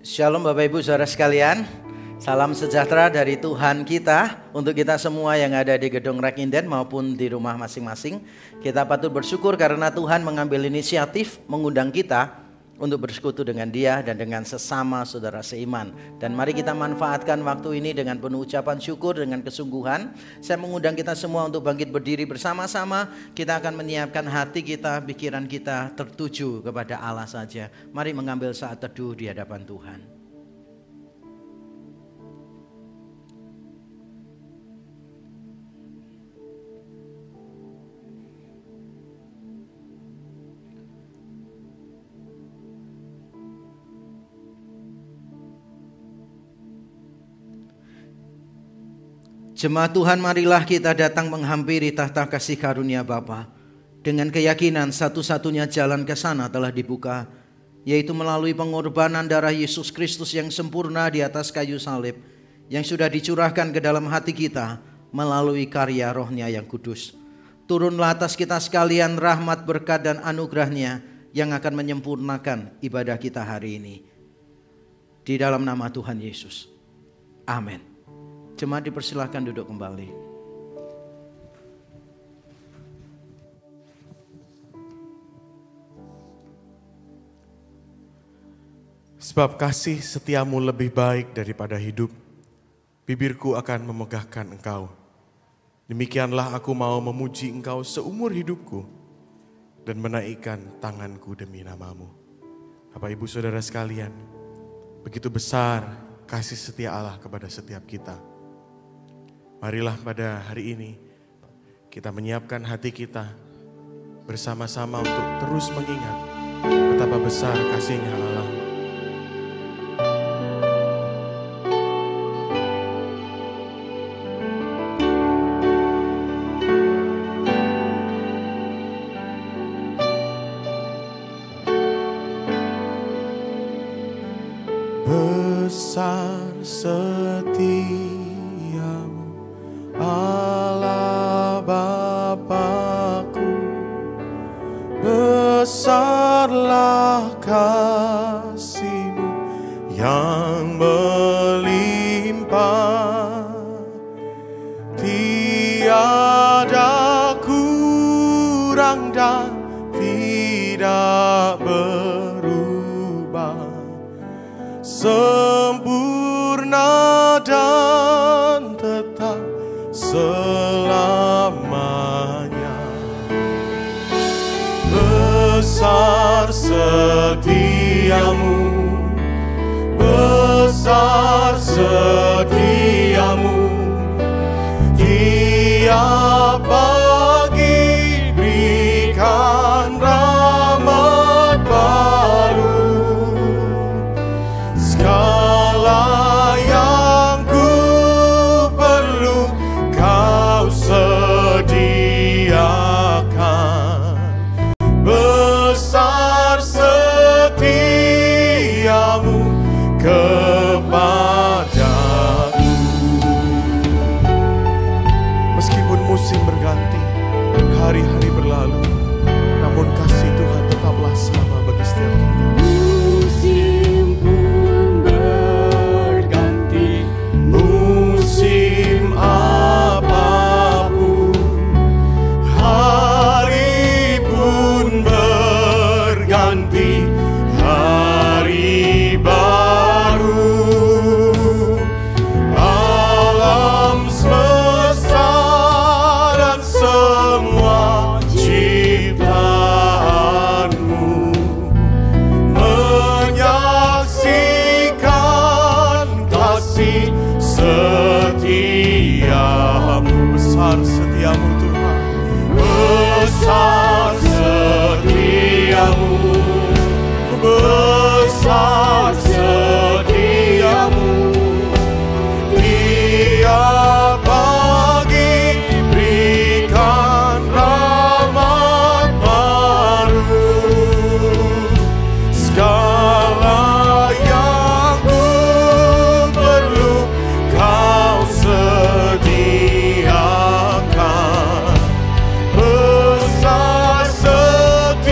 Shalom Bapak Ibu Saudara sekalian. Salam sejahtera dari Tuhan kita untuk kita semua yang ada di gedung Rekinden maupun di rumah masing-masing. Kita patut bersyukur karena Tuhan mengambil inisiatif mengundang kita untuk bersekutu dengan Dia dan dengan sesama saudara seiman. Dan mari kita manfaatkan waktu ini dengan penuh ucapan syukur, dengan kesungguhan. Saya mengundang kita semua untuk bangkit berdiri bersama-sama. Kita akan menyiapkan hati kita, pikiran kita tertuju kepada Allah saja. Mari mengambil saat teduh di hadapan Tuhan. Jemaat Tuhan, marilah kita datang menghampiri tahta kasih karunia Bapa dengan keyakinan satu-satunya jalan ke sana telah dibuka, yaitu melalui pengorbanan darah Yesus Kristus yang sempurna di atas kayu salib, yang sudah dicurahkan ke dalam hati kita melalui karya Roh-Nya yang kudus. Turunlah atas kita sekalian rahmat, berkat, dan anugerah-Nya yang akan menyempurnakan ibadah kita hari ini. Di dalam nama Tuhan Yesus. Amin. Jemaat dipersilahkan duduk kembali. Sebab kasih setiamu lebih baik daripada hidup, bibirku akan memegahkan engkau. Demikianlah aku mau memuji engkau seumur hidupku dan menaikkan tanganku demi namamu. Bapak Ibu Saudara sekalian, begitu besar kasih setia Allah kepada setiap kita. Marilah pada hari ini kita menyiapkan hati kita bersama-sama untuk terus mengingat betapa besar kasih-Nya Allah. Besar setiamu Allah Bapa-Ku, besarlah kasih-Mu yang melimpah, tiada kurang dan tidak berubah, sempurna dan tetap selamanya. Besar setiamu, besar setiamu, setiamu, besar setiamu Tuhan. Besar setiamu, besar setiamu. Tiap pagi berikan rahmat baru. Segala yang ku perlu kau sediakan. Besar setiamu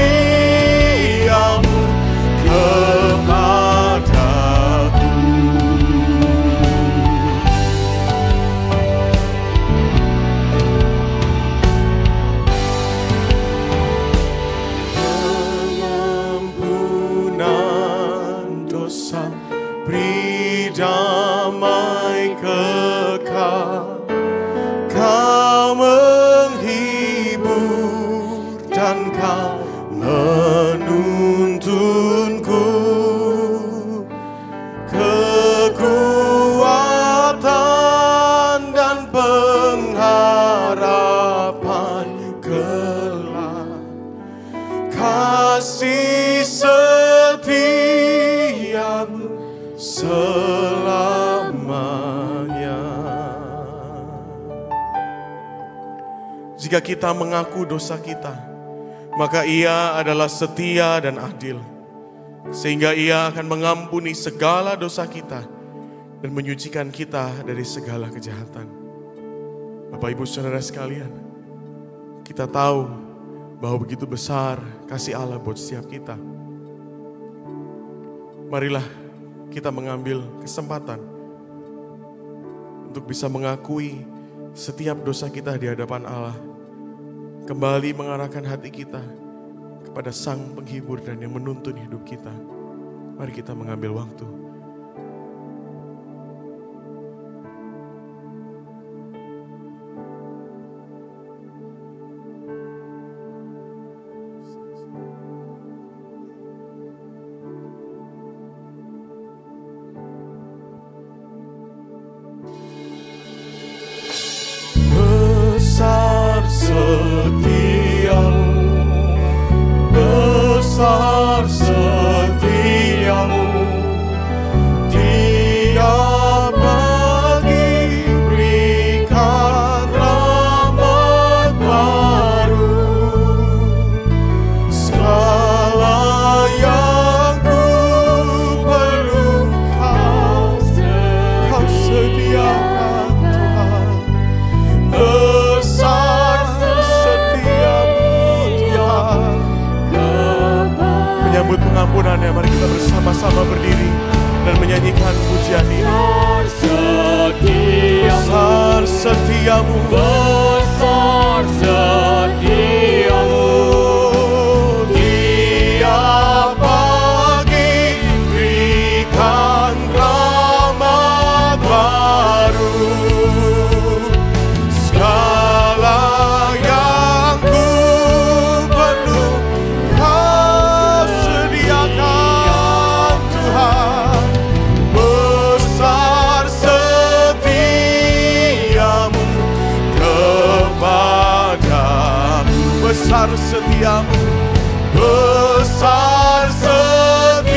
kepadaku. Pengampunan dosa, beri damai kekal. Kau menghibur dan kau menuntunku. Kekuatan dan pengharapan kelak. Kasih setiamu selamanya. Jika kita mengaku dosa kita, maka Ia adalah setia dan adil, sehingga Ia akan mengampuni segala dosa kita dan menyucikan kita dari segala kejahatan. Bapak Ibu Saudara sekalian, kita tahu bahwa begitu besar kasih Allah buat setiap kita. Marilah kita mengambil kesempatan untuk bisa mengakui setiap dosa kita di hadapan Allah. Kembali mengarahkan hati kita kepada Sang Penghibur dan yang menuntun hidup kita. Mari kita mengambil waktu. Besar setiamu, besar setiamu. Tiap pagi berikan rahmat baru. Segala yang ku perlu kau sediakan Tuhan. Besar setiamu Tuhan. Menyambut pengampunannya, mari kita bersama-sama berdiri dan menyanyikan pujian ini. Besar setiamu, besar setiamu. Tiap pagi berikan rahmat baru. Segala yang ku perlu kau sediakan Tuhan. Besar setiamu kepadaku. Besar setiamu, besar setiamu,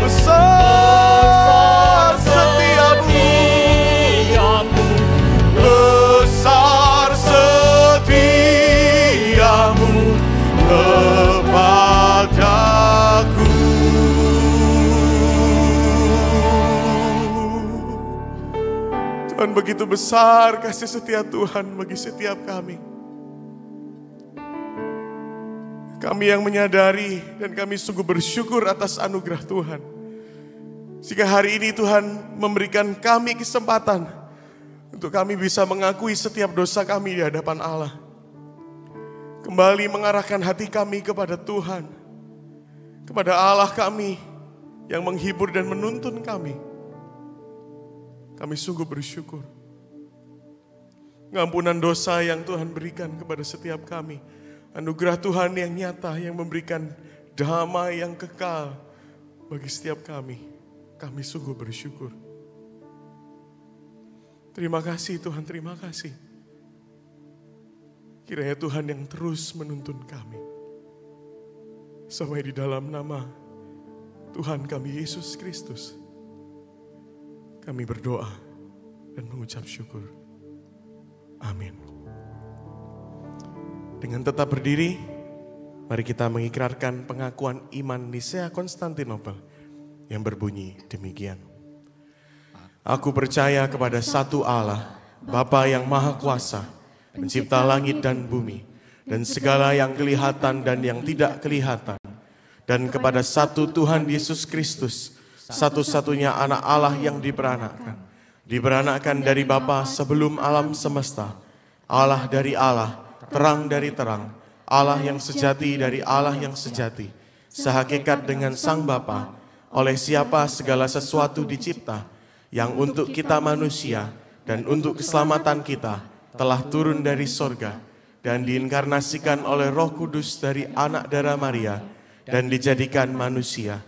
besar setiamu. Besar setiamu kepadaku. Tuhan, begitu besar kasih setia Tuhan bagi setiap kami. Kami yang menyadari dan kami sungguh bersyukur atas anugerah Tuhan. Jika hari ini Tuhan memberikan kami kesempatan untuk kami bisa mengakui setiap dosa kami di hadapan Allah. Kembali mengarahkan hati kami kepada Tuhan, kepada Allah kami yang menghibur dan menuntun kami. Kami sungguh bersyukur. Pengampunan dosa yang Tuhan berikan kepada setiap kami. Anugerah Tuhan yang nyata yang memberikan damai yang kekal bagi setiap kami. Kami sungguh bersyukur. Terima kasih Tuhan, terima kasih. Kiranya Tuhan yang terus menuntun kami. Sampai di dalam nama Tuhan kami Yesus Kristus, kami berdoa dan mengucap syukur. Amin. Dengan tetap berdiri, mari kita mengikrarkan pengakuan iman Nisea Konstantinopel yang berbunyi demikian. Aku percaya kepada satu Allah, Bapa yang Maha Kuasa, pencipta langit dan bumi, dan segala yang kelihatan dan yang tidak kelihatan, dan kepada satu Tuhan Yesus Kristus, satu-satunya anak Allah yang diperanakkan dari Bapa sebelum alam semesta, Allah dari Allah, terang dari terang, Allah yang sejati dari Allah yang sejati, sehakikat dengan Sang Bapa, oleh siapa segala sesuatu dicipta, yang untuk kita manusia dan untuk keselamatan kita telah turun dari sorga dan diinkarnasikan oleh Roh Kudus dari anak darah Maria dan dijadikan manusia.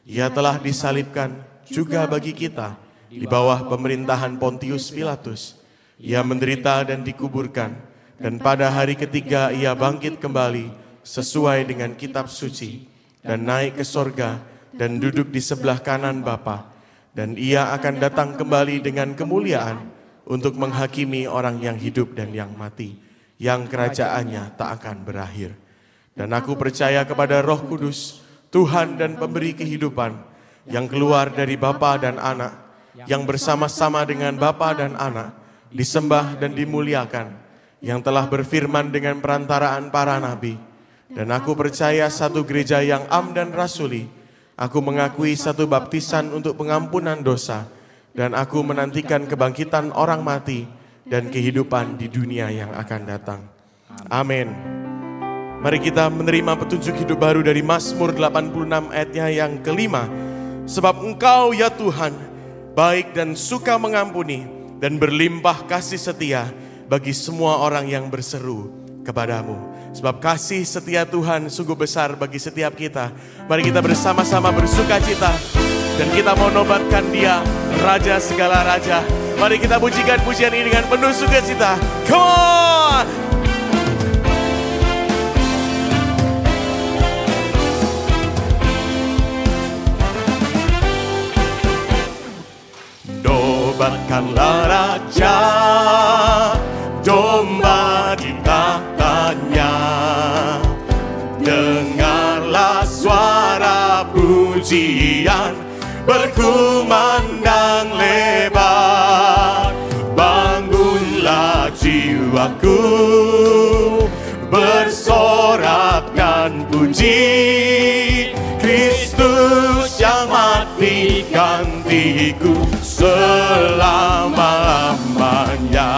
Ia telah disalibkan juga bagi kita di bawah pemerintahan Pontius Pilatus. Ia menderita dan dikuburkan, dan pada hari ketiga ia bangkit kembali sesuai dengan kitab suci dan naik ke sorga dan duduk di sebelah kanan Bapa. Dan ia akan datang kembali dengan kemuliaan untuk menghakimi orang yang hidup dan yang mati, yang kerajaannya tak akan berakhir. Dan aku percaya kepada Roh Kudus, Tuhan dan pemberi kehidupan, yang keluar dari Bapa dan Anak, yang bersama-sama dengan Bapa dan Anak, disembah dan dimuliakan, yang telah berfirman dengan perantaraan para nabi. Dan aku percaya satu gereja yang am dan rasuli. Aku mengakui satu baptisan untuk pengampunan dosa, dan aku menantikan kebangkitan orang mati dan kehidupan di dunia yang akan datang. Amin. Mari kita menerima petunjuk hidup baru dari Mazmur 86 ayatnya yang kelima. Sebab Engkau ya Tuhan, baik dan suka mengampuni, dan berlimpah kasih setia bagi semua orang yang berseru kepadamu. Sebab kasih setia Tuhan sungguh besar bagi setiap kita. Mari kita bersama-sama bersuka cita, dan kita mau nobatkan Dia, Raja segala raja. Mari kita pujikan pujian ini dengan penuh sukacita. Come on! Nobatkanlah Raja, domba di tahtanya. Dengarlah suara pujian berkumandang lebar. Bangunlah jiwaku, bersorakkan puji Kristus yang mati gantiku selama-lamanya.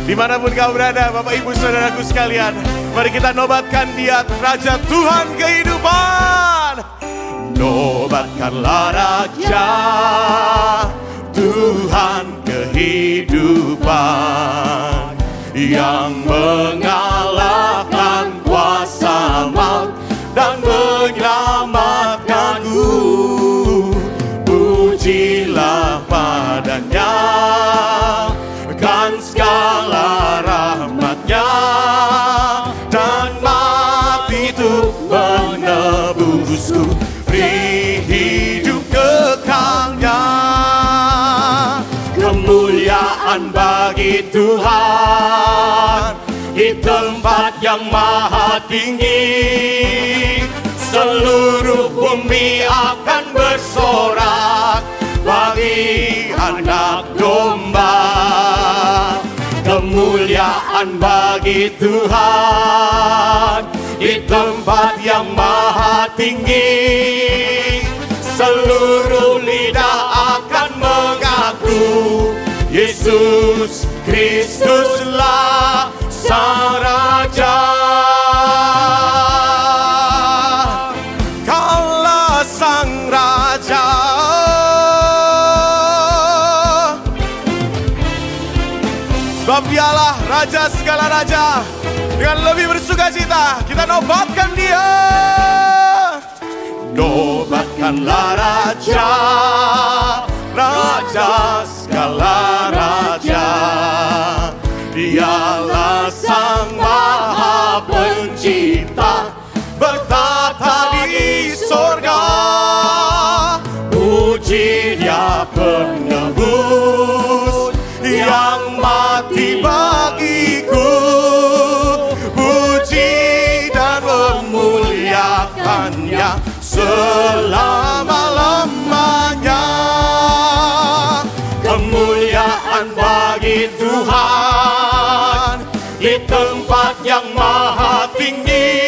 Dimanapun kau berada, Bapak Ibu Saudaraku sekalian, mari kita nobatkan Dia, Raja Tuhan kehidupan. Nobatkanlah Raja, Tuhan kehidupan, yang mengalahkan kuasa maut dan menyelamatkanku. Pujilah padanya, kan segala rahmatnya, dan mati itu menebusku, beri hidup kekalnya. Kemuliaan bagi Tuhan di tempat yang maha tinggi. Seluruh bumi akan bersorak bagi anak domba. Kemuliaan bagi Tuhan di tempat yang maha tinggi. Seluruh lidah akan mengaku Yesus Kristuslah Sang Raja. Kaulah Sang Raja. Sebab Dialah Raja segala raja. Dengan lebih bersukacita kita nobatkan Dia. Nobatkanlah Raja, Raja segala raja. sorga. Puji Dia penebus yang mati bagiku. Puji dan memuliakannya selama-lamanya. Kemuliaan bagi Tuhan di tempat yang maha tinggi.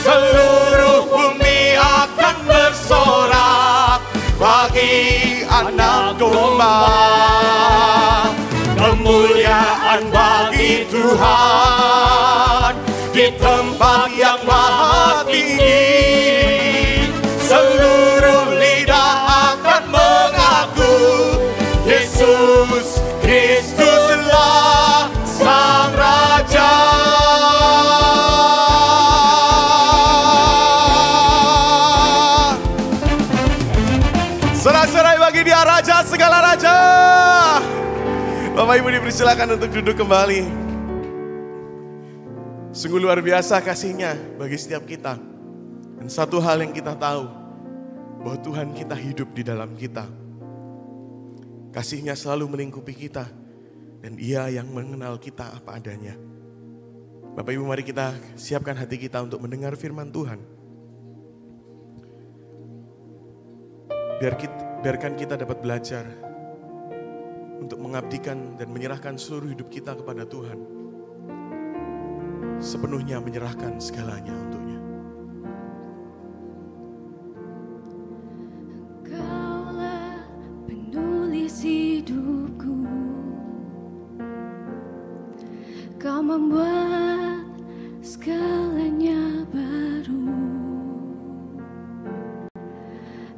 Seluruh bumi akan bersorak bagi Anak Domba. Kemuliaan bagi Tuhan di tempat yang maha tinggi. Seluruh lidah akan mengaku Yesus Kristuslah Sang Raja. Sorak-sorai bagi Dia Raja segala raja. Bapak Ibu dipersilakan untuk duduk kembali. Sungguh luar biasa kasih-Nya bagi setiap kita. Dan satu hal yang kita tahu, bahwa Tuhan kita hidup di dalam kita. Kasih-Nya selalu melingkupi kita. Dan Ia yang mengenal kita apa adanya. Bapak Ibu, mari kita siapkan hati kita untuk mendengar firman Tuhan. Biarkan kita dapat belajar untuk mengabdikan dan menyerahkan seluruh hidup kita kepada Tuhan. Sepenuhnya menyerahkan segalanya untuknya. Engkaulah penulis hidupku. Kau membuat segalanya baru.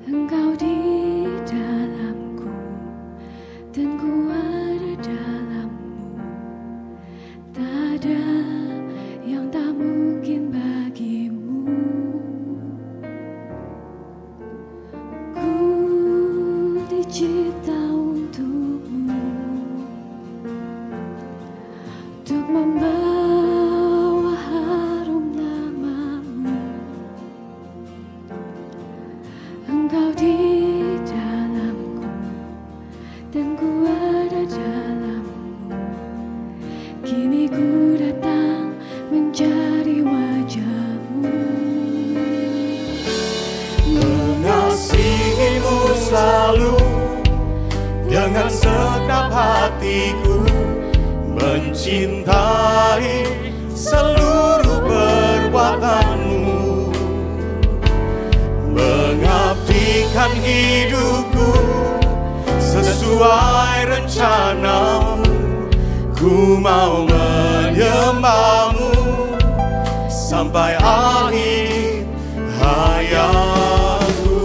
Engkau di dalamku dan ku ada dalammu. Tak ada yang tak mungkin bagimu. Ku dicipta untukmu, untuk membawa harum namamu. Engkau di dalamku dan ku ada dalammu. Kini ku datang mencari wajahmu. Mengasihimu selalu dengan segenap hatiku. Mencintai seluruh perbuatanmu. Mengabdikan hidupku sesuai rencanamu. Ku mau menyembahmu sampai akhir hayatku.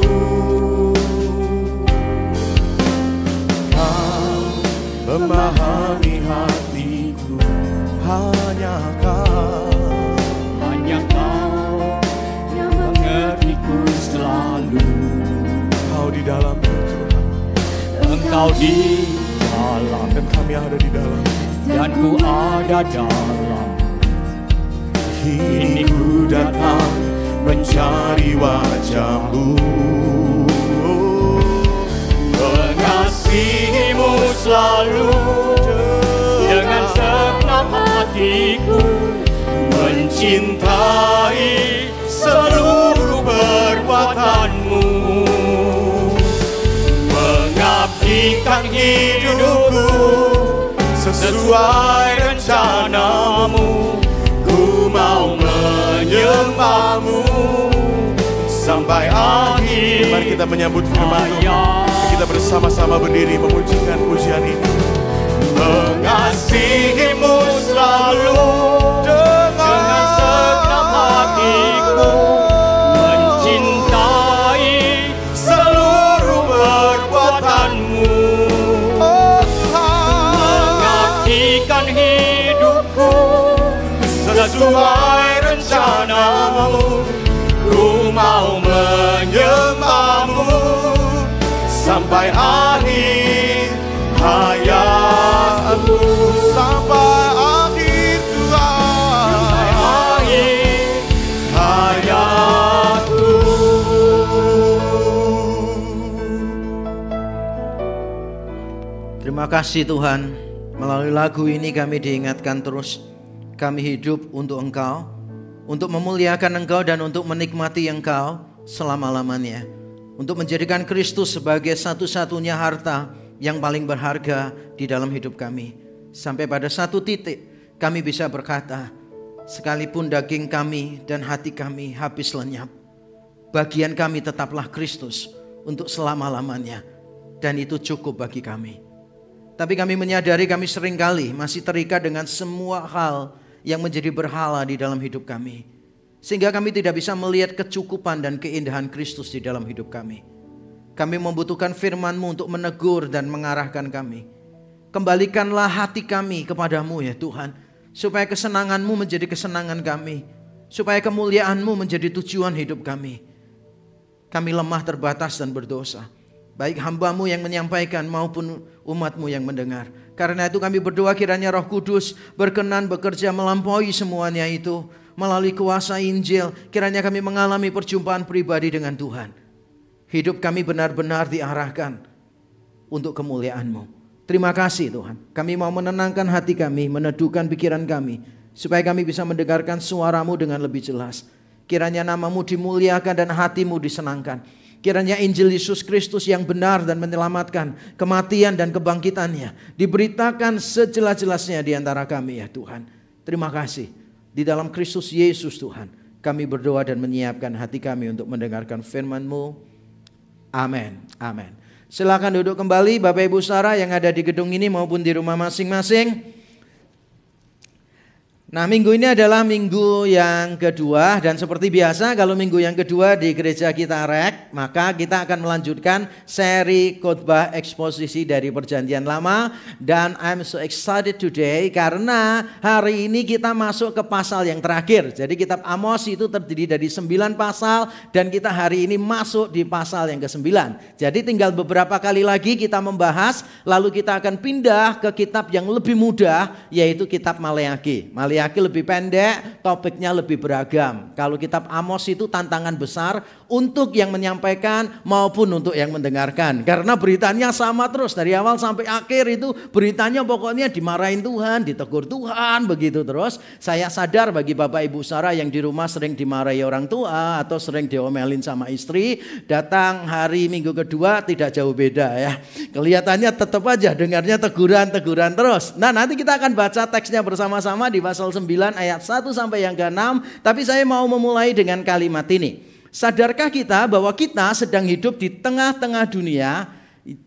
Kau memahami hatiku, hanya Kau Yang mengertiku selalu. Kau di dalam Tuhan, Engkau di dalam dan kami ada di dalam. dan ku ada dalam. Kini ku datang mencari wajahmu. Mengasihimu selalu dengan segenap hatiku. Mencintai seluruh perbuatanmu. Mengabdikan hidupku sesuai rencanamu. Ku mau menyembahmu sampai akhir. Mari kita menyambut firman Tuhan. Kita bersama-sama berdiri memujikan pujian ini. Mengasihimu selalu Dengan segenap hatiku. Mencintai seluruh perbuatanmu. Oh Tuhan, mengabdikan hidupku sesuai rencanamu. Ku mau menyembahmu sampai akhir hayatku. Sampai akhir Tuhan, sampai akhir hayatku. Terima kasih Tuhan, melalui lagu ini kami diingatkan terus, kami hidup untuk Engkau, untuk memuliakan Engkau dan untuk menikmati Engkau selama-lamanya. Untuk menjadikan Kristus sebagai satu-satunya harta yang paling berharga di dalam hidup kami. Sampai pada satu titik kami bisa berkata, sekalipun daging kami dan hati kami habis lenyap, bagian kami tetaplah Kristus untuk selama-lamanya. Dan itu cukup bagi kami. Tapi kami menyadari kami seringkali masih terikat dengan semua hal yang menjadi berhala di dalam hidup kami. Sehingga kami tidak bisa melihat kecukupan dan keindahan Kristus di dalam hidup kami. Kami membutuhkan firman-Mu untuk menegur dan mengarahkan kami. Kembalikanlah hati kami kepadamu ya Tuhan. Supaya kesenangan-Mu menjadi kesenangan kami. Supaya kemuliaan-Mu menjadi tujuan hidup kami. Kami lemah, terbatas dan berdosa. Baik hamba-Mu yang menyampaikan maupun umat-Mu yang mendengar. Karena itu kami berdoa kiranya Roh Kudus berkenan bekerja melampaui semuanya itu. Melalui kuasa Injil kiranya kami mengalami perjumpaan pribadi dengan Tuhan. Hidup kami benar-benar diarahkan untuk kemuliaan-Mu. Terima kasih Tuhan. Kami mau menenangkan hati kami, meneduhkan pikiran kami. Supaya kami bisa mendengarkan suara-Mu dengan lebih jelas. Kiranya nama-Mu dimuliakan dan hati-Mu disenangkan. Kiranya Injil Yesus Kristus yang benar dan menyelamatkan, kematian dan kebangkitannya diberitakan sejelas-jelasnya di antara kami ya Tuhan. Terima kasih. Di dalam Kristus Yesus Tuhan, kami berdoa dan menyiapkan hati kami untuk mendengarkan firman-Mu. Amin. Amin. Silakan duduk kembali Bapak Ibu Saudara yang ada di gedung ini maupun di rumah masing-masing. Nah, minggu ini adalah minggu yang kedua dan seperti biasa kalau minggu yang kedua di gereja kita REK, maka kita akan melanjutkan seri khotbah eksposisi dari Perjanjian Lama. Dan I'm so excited today karena hari ini kita masuk ke pasal yang terakhir. Jadi kitab Amos itu terdiri dari 9 pasal dan kita hari ini masuk di pasal yang ke-9. Jadi tinggal beberapa kali lagi kita membahas, lalu kita akan pindah ke kitab yang lebih mudah yaitu kitab Maleaki. Maleaki lebih pendek, topiknya lebih beragam. Kalau kitab Amos itu tantangan besar untuk yang menyampaikan maupun untuk yang mendengarkan. Karena beritanya sama terus dari awal sampai akhir itu beritanya pokoknya dimarahin Tuhan, ditegur Tuhan, begitu terus. Saya sadar bagi Bapak Ibu Saudara yang di rumah sering dimarahi orang tua atau sering diomelin sama istri, datang hari minggu kedua tidak jauh beda ya. Kelihatannya tetap aja dengarnya teguran-teguran terus. Nah, nanti kita akan baca teksnya bersama-sama di pasal 9 ayat 1 sampai yang ke-6. Tapi saya mau memulai dengan kalimat ini. Sadarkah kita bahwa kita sedang hidup di tengah-tengah dunia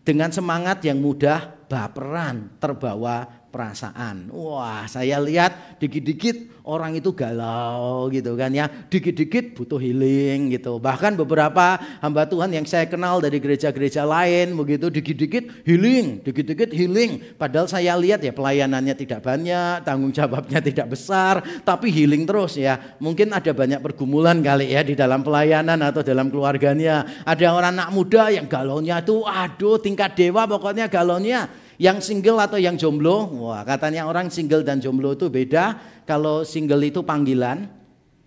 dengan semangat yang mudah baperan, terbawa perasaan. Wah, saya lihat dikit-dikit orang itu galau gitu kan ya. Dikit-dikit butuh healing gitu. Bahkan beberapa hamba Tuhan yang saya kenal dari gereja-gereja lain begitu dikit-dikit healing, dikit-dikit healing. Padahal saya lihat ya pelayanannya tidak banyak, tanggung jawabnya tidak besar, tapi healing terus ya. Mungkin ada banyak pergumulan kali ya di dalam pelayanan atau dalam keluarganya. Ada orang anak muda yang galaunya tuh aduh tingkat dewa pokoknya galaunya. Yang single atau yang jomblo, wah katanya orang single dan jomblo itu beda. Kalau single itu panggilan,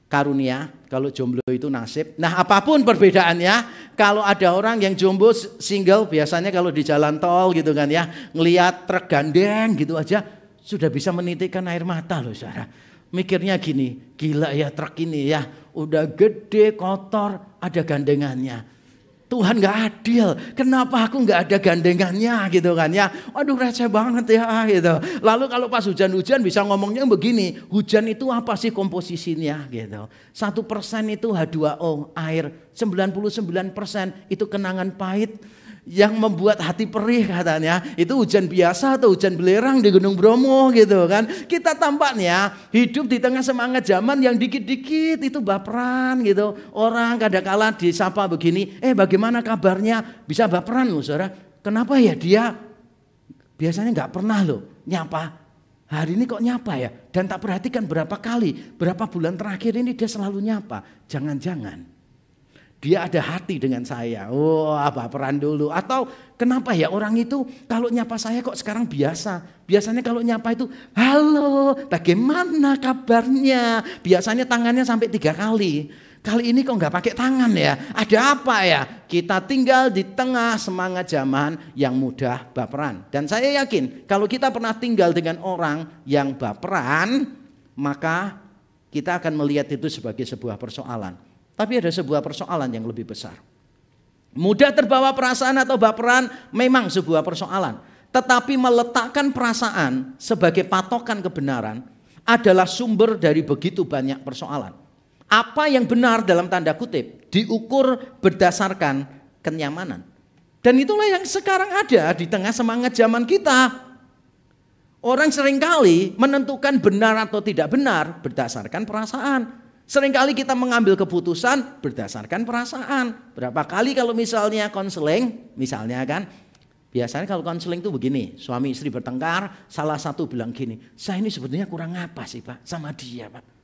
karunia. Kalau jomblo itu nasib. Nah apapun perbedaannya, kalau ada orang yang jomblo single biasanya kalau di jalan tol gitu kan ya, ngelihat truk gandeng gitu aja sudah bisa menitikkan air mata loh saudara. Mikirnya gini, gila ya truk ini ya, udah gede kotor ada gandengannya. Tuhan gak adil, kenapa aku gak ada gandengannya gitu kan ya. Waduh receh banget ya gitu. Lalu kalau pas hujan-hujan bisa ngomongnya begini, hujan itu apa sih komposisinya gitu. 1% itu H2O, air, 99% itu kenangan pahit yang membuat hati perih katanya. Itu hujan biasa atau hujan belerang di Gunung Bromo gitu kan. Kita tampaknya hidup di tengah semangat zaman yang dikit-dikit itu baperan gitu. Orang kadang-kala disapa begini, bagaimana kabarnya, bisa baperan loh saudara. Kenapa ya dia biasanya gak pernah loh nyapa, hari ini kok nyapa ya. Dan tak perhatikan berapa kali, berapa bulan terakhir ini dia selalu nyapa. Jangan-jangan dia ada hati dengan saya. Baperan dulu. Atau kenapa ya orang itu kalau nyapa saya kok sekarang biasa. Biasanya kalau nyapa itu, halo, bagaimana kabarnya? Biasanya tangannya sampai 3 kali. Kali ini kok nggak pakai tangan ya? Ada apa ya? Kita tinggal di tengah semangat zaman yang mudah baperan. Dan saya yakin kalau kita pernah tinggal dengan orang yang baperan, maka kita akan melihat itu sebagai sebuah persoalan. Tapi ada sebuah persoalan yang lebih besar. Mudah terbawa perasaan atau baperan memang sebuah persoalan. Tetapi meletakkan perasaan sebagai patokan kebenaran adalah sumber dari begitu banyak persoalan. Apa yang benar dalam tanda kutip diukur berdasarkan kenyamanan. Dan itulah yang sekarang ada di tengah semangat zaman kita. Orang seringkali menentukan benar atau tidak benar berdasarkan perasaan. Seringkali kita mengambil keputusan berdasarkan perasaan. Berapa kali kalau misalnya konseling, misalnya kan, biasanya kalau konseling itu begini, suami istri bertengkar, salah satu bilang gini, saya ini sebetulnya kurang apa sih Pak sama dia Pak.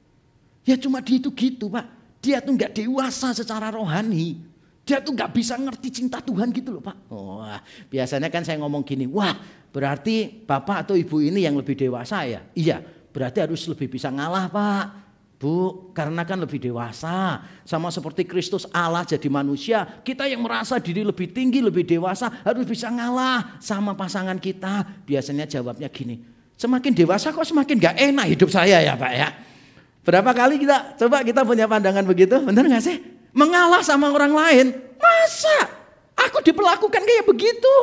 Ya cuma dia itu gitu Pak, dia tuh gak dewasa secara rohani, dia tuh gak bisa ngerti cinta Tuhan gitu loh Pak. Wah, biasanya kan saya ngomong gini, wah berarti Bapak atau Ibu ini yang lebih dewasa ya? Iya, berarti harus lebih bisa ngalah Pak. Bu, karena kan lebih dewasa. Sama seperti Kristus Allah jadi manusia, kita yang merasa diri lebih tinggi, lebih dewasa harus bisa ngalah sama pasangan kita. Biasanya jawabnya gini, semakin dewasa kok semakin gak enak hidup saya ya Pak ya. Berapa kali kita punya pandangan begitu, benar gak sih? Mengalah sama orang lain, masa aku diperlakukan kayak begitu?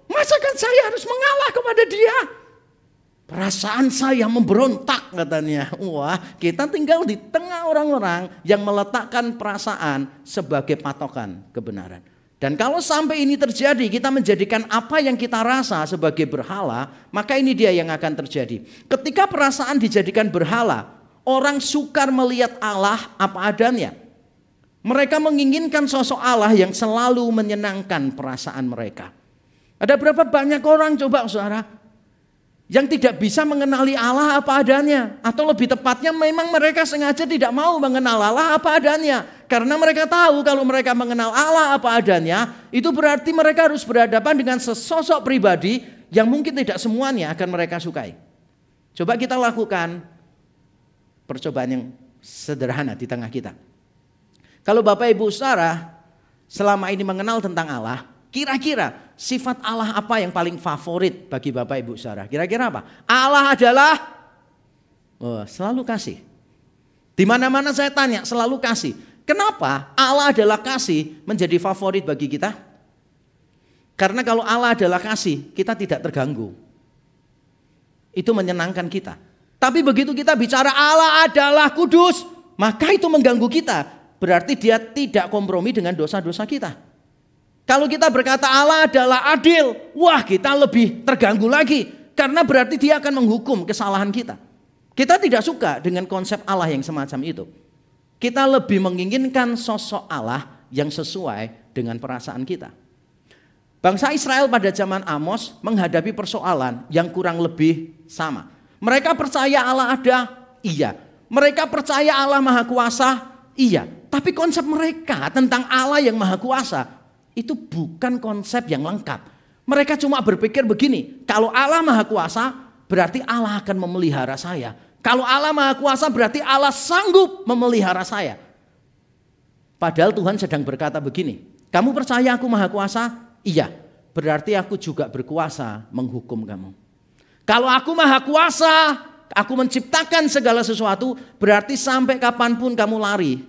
Masa kan saya harus mengalah kepada dia? Perasaan saya memberontak katanya. Wah, kita tinggal di tengah orang-orang yang meletakkan perasaan sebagai patokan kebenaran. Dan kalau sampai ini terjadi, kita menjadikan apa yang kita rasa sebagai berhala, maka ini dia yang akan terjadi. Ketika perasaan dijadikan berhala, orang sukar melihat Allah apa adanya. Mereka menginginkan sosok Allah yang selalu menyenangkan perasaan mereka. Ada berapa banyak orang coba saudara yang tidak bisa mengenali Allah apa adanya. Atau lebih tepatnya memang mereka sengaja tidak mau mengenal Allah apa adanya. Karena mereka tahu kalau mereka mengenal Allah apa adanya, itu berarti mereka harus berhadapan dengan sesosok pribadi yang mungkin tidak semuanya akan mereka sukai. Coba kita lakukan percobaan yang sederhana di tengah kita. Kalau Bapak Ibu Saudara selama ini mengenal tentang Allah, kira-kira sifat Allah apa yang paling favorit bagi Bapak Ibu Saudara? Kira-kira apa? Allah adalah selalu kasih. Di mana-mana saya tanya selalu kasih. Kenapa Allah adalah kasih menjadi favorit bagi kita? Karena kalau Allah adalah kasih, kita tidak terganggu. Itu menyenangkan kita. Tapi begitu kita bicara Allah adalah kudus, maka itu mengganggu kita. Berarti dia tidak kompromi dengan dosa-dosa kita. Kalau kita berkata Allah adalah adil, wah kita lebih terganggu lagi. Karena berarti dia akan menghukum kesalahan kita. Kita tidak suka dengan konsep Allah yang semacam itu. Kita lebih menginginkan sosok Allah yang sesuai dengan perasaan kita. Bangsa Israel pada zaman Amos menghadapi persoalan yang kurang lebih sama. Mereka percaya Allah ada, iya. Mereka percaya Allah Maha Kuasa, iya. Tapi konsep mereka tentang Allah yang Maha Kuasa itu bukan konsep yang lengkap. Mereka cuma berpikir begini, kalau Allah Maha Kuasa berarti Allah akan memelihara saya. Kalau Allah Maha Kuasa berarti Allah sanggup memelihara saya. Padahal Tuhan sedang berkata begini, kamu percaya aku Maha Kuasa? Iya, berarti aku juga berkuasa menghukum kamu. Kalau aku Maha Kuasa, aku menciptakan segala sesuatu, berarti sampai kapanpun kamu lari,